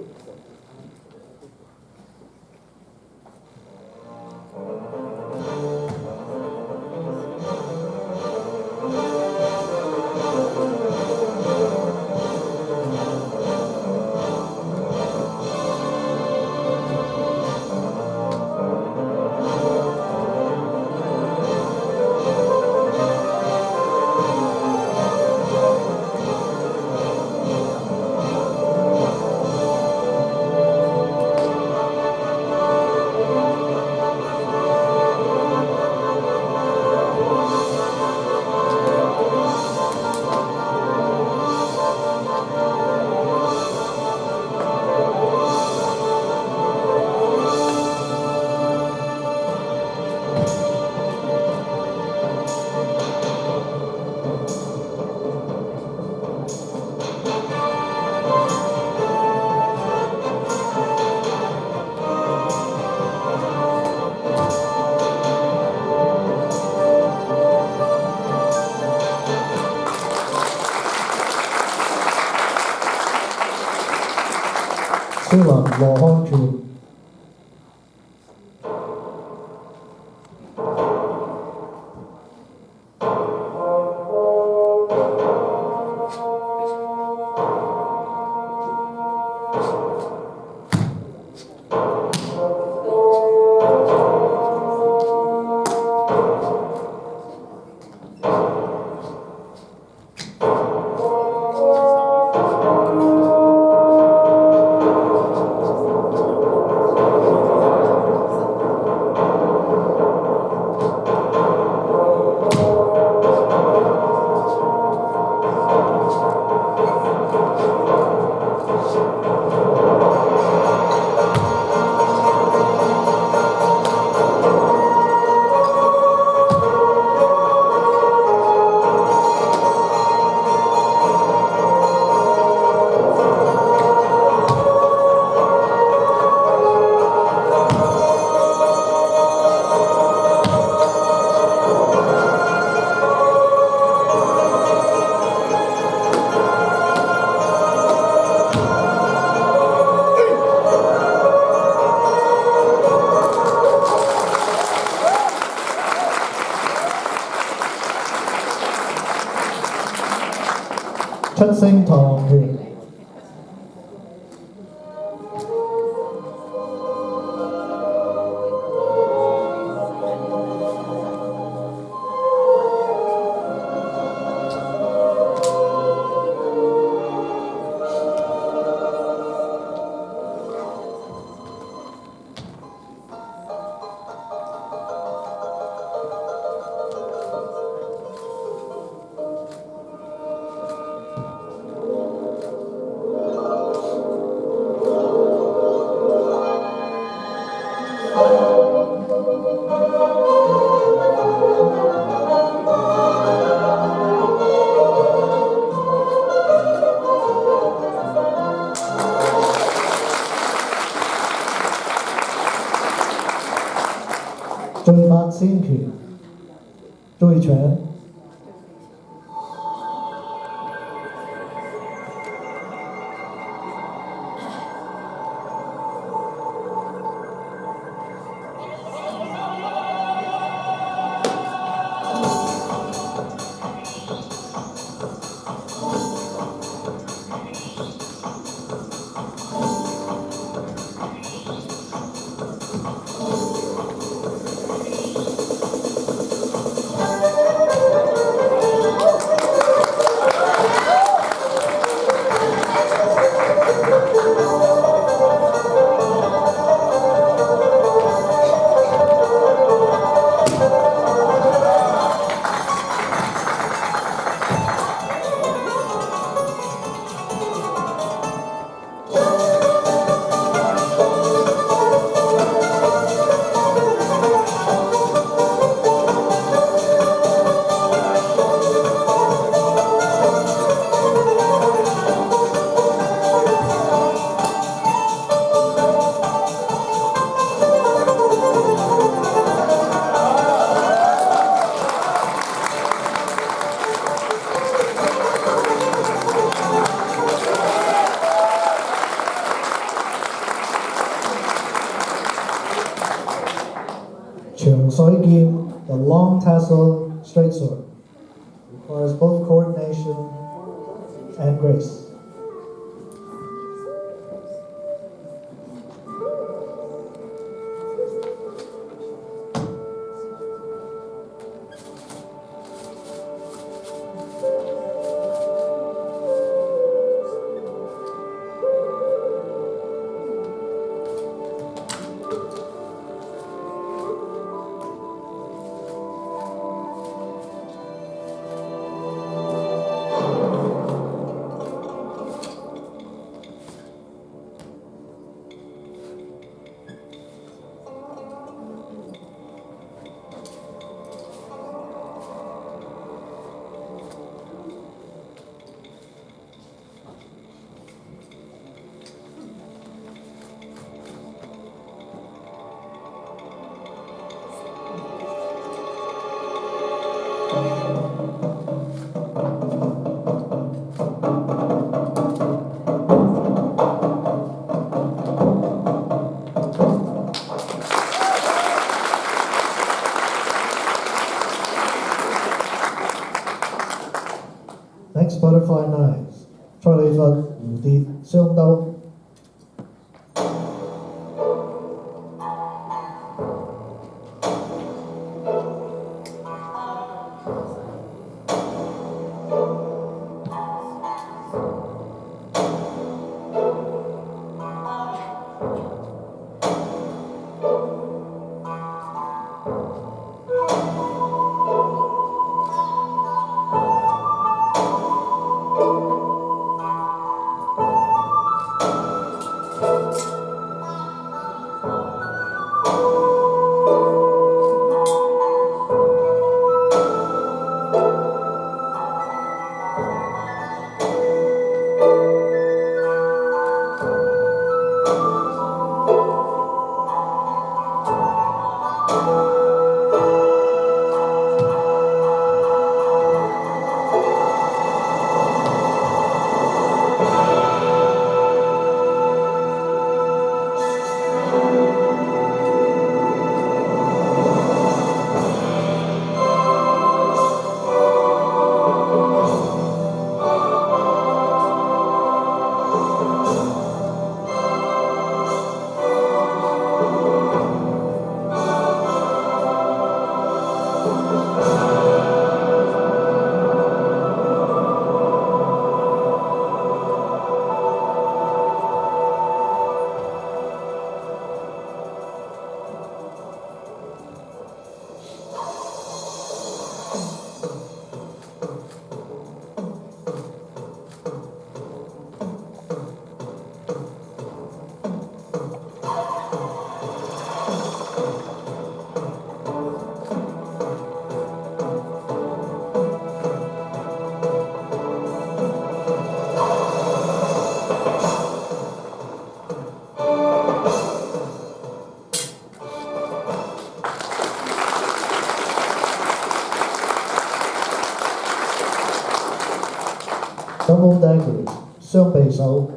希望羅康柱。七星堂拳。最八仙拳，對拳。Soigim, the long tassel straight sword, requires both coordination and grace. Next, butterfly knives. 蔡李佛蝴蝶雙兜。Double dagger, 雙匕首。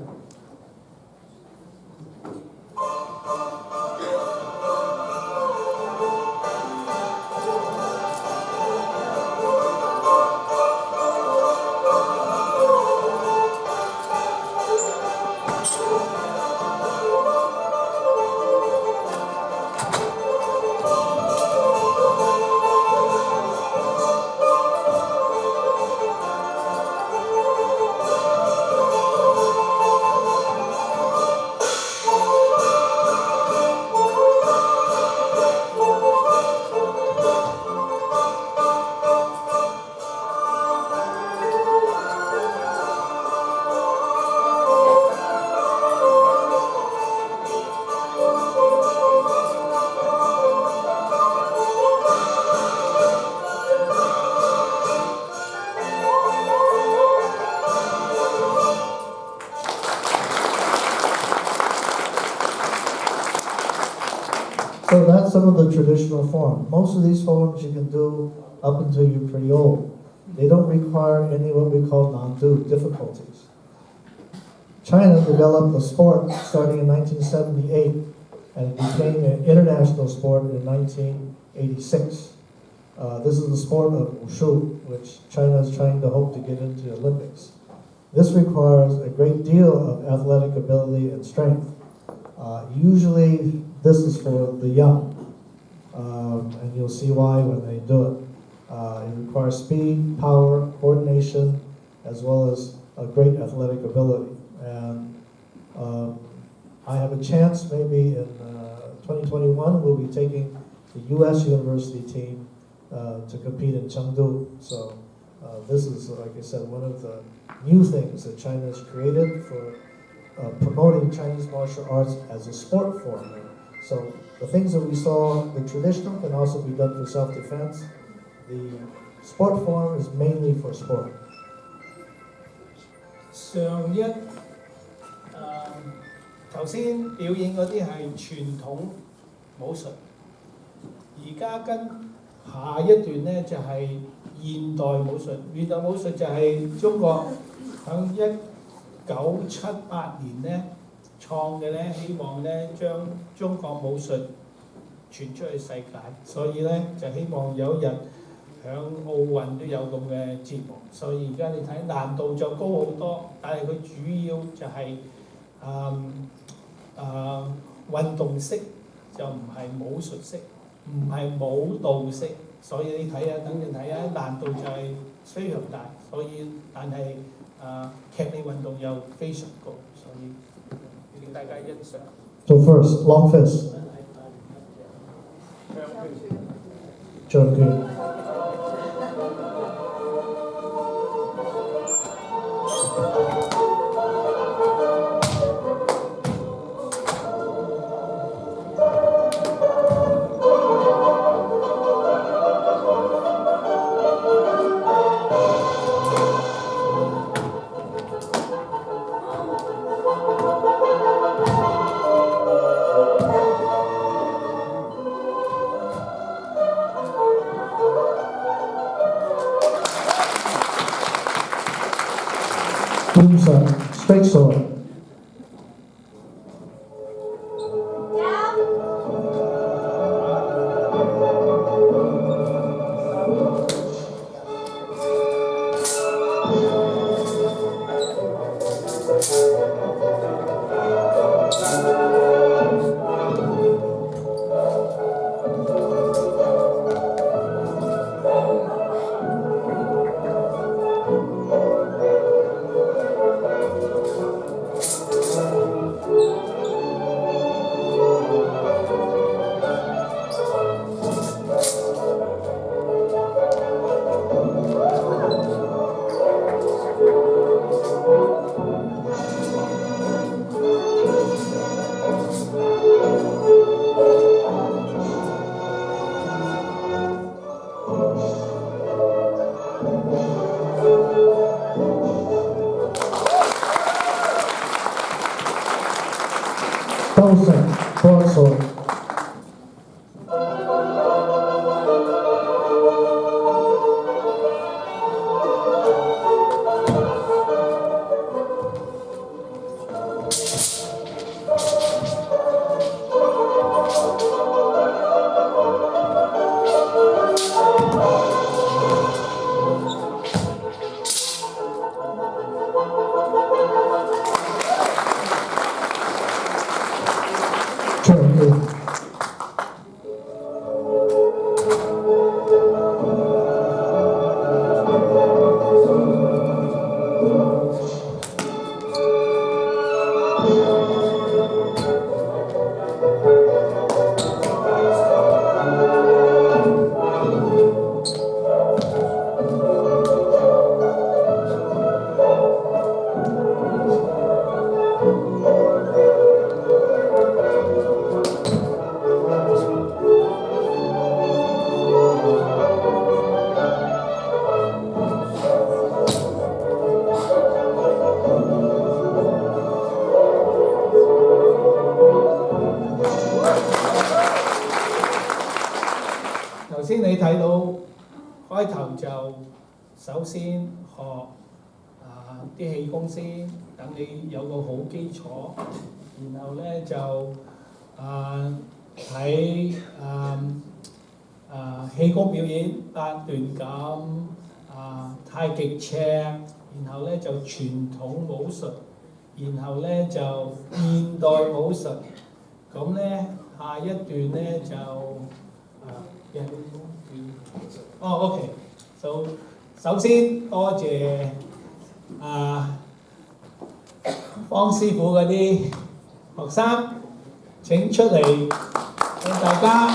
So that's some of the traditional forms. Most of these forms you can do up until you're pretty old. They don't require any what we call non-do difficulties. China developed a sport starting in 1978 and it became an international sport in 1986. This is the sport of Wushu, which China is trying to hope to get into the Olympics. This requires a great deal of athletic ability and strength. Usually, this is for the young, and you'll see why when they do it. It requires speed, power, coordination, as well as a great athletic ability. And I have a chance maybe in 2021 we'll be taking the U.S. University team to compete in Chengdu. So this is, like I said, one of the new things that China has created for promoting Chinese martial arts as a sport form. So the things that we saw, the traditional can also be done for self-defense. The sport form is mainly for sport. 頭先表演嗰啲係傳統武術，而家跟下一段呢就係現代武術。現代武術就係中國喺1978年呢創嘅呢，希望呢將中國武術傳出去世界，所以呢就希望有一日響奧運都有咁嘅節目。所以而家你睇難度就高好多，但係佢主要就係運動式，就唔係武術式，唔係舞蹈式，所以你睇下，等陣睇下，難度就係非常大，所以但係劇烈運動又非常高，所以令大家欣賞。So first, long fist. Good. Straight sword. Broadsword.首先學啲氣功先，等你有個好基礎，然後咧就睇氣功表演八段錦太極尺，然後咧就傳統武術，然後咧就現代武術。咁咧下一段咧就OK。首先多謝方師傅嗰啲學生請出嚟向大家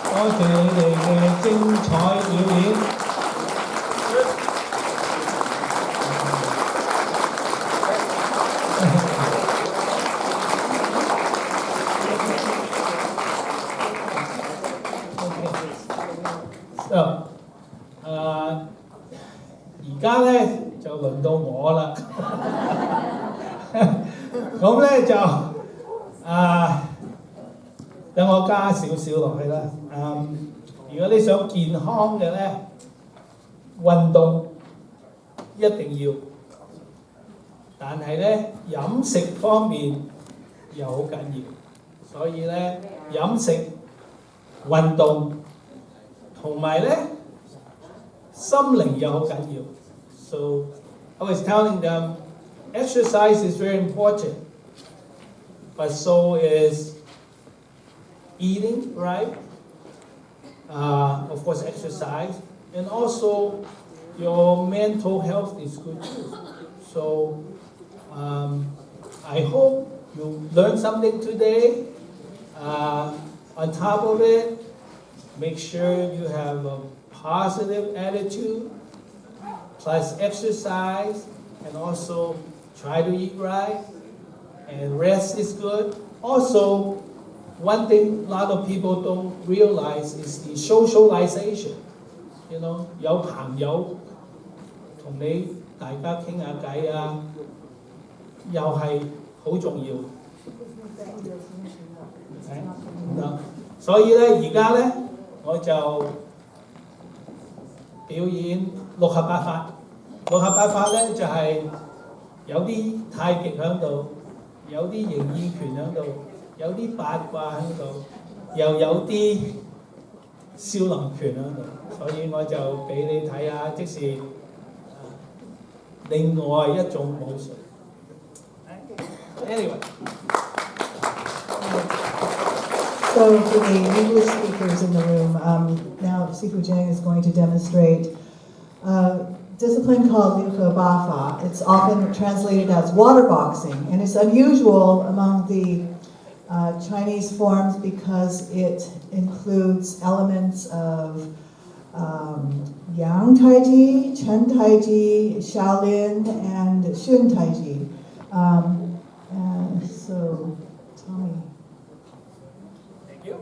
多謝你哋嘅精彩表演。而家咧就輪到我啦，咁咧就等我加少少落去啦。如果你想健康嘅咧，運動一定要，但係咧飲食方面又好緊要，所以咧飲食、運動同埋咧心靈又好緊要。So I was telling them, exercise is very important, but so is eating, right? Of course, exercise, and also your mental health is good too. So I hope you learned something today. On top of it, make sure you have a positive attitude, plus exercise, and also try to eat right, and rest is good. Also, one thing a lot of people don't realize is the socialization. You know, 有朋友同你大家傾下偈啊，又係好重要。所以咧，而家咧我就表演六合八法。六合八法咧就係有啲太極喺度，有啲形意拳喺度，有啲八卦喺度，又有啲少林拳喺度，所以我就俾你睇下，即是另外一種武術。Anyway. So for the English speakers in the room, now Sifu Jang is going to demonstrate a discipline called Liu He Ba Fa. It's often translated as water boxing, and it's unusual among the Chinese forms because it includes elements of Yang Taiji, Chen Taiji, Shaolin, and Xun Taiji. So, Tommy. Thank you.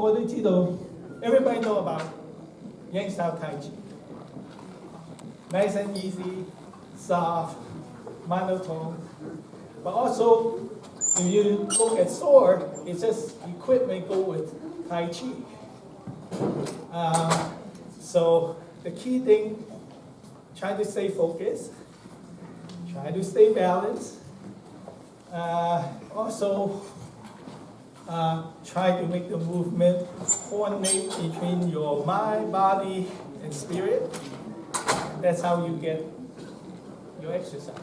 個都知道 ，everybody know about Yang style Tai Chi. Nice and easy, soft, monotone. But also, if you look at sword, it's just equipment go with Tai Chi. So the key thing, try to stay focused, try to stay balanced. Also, try to make the movement coordinate between your mind, body, and spirit. That's how you get your exercise.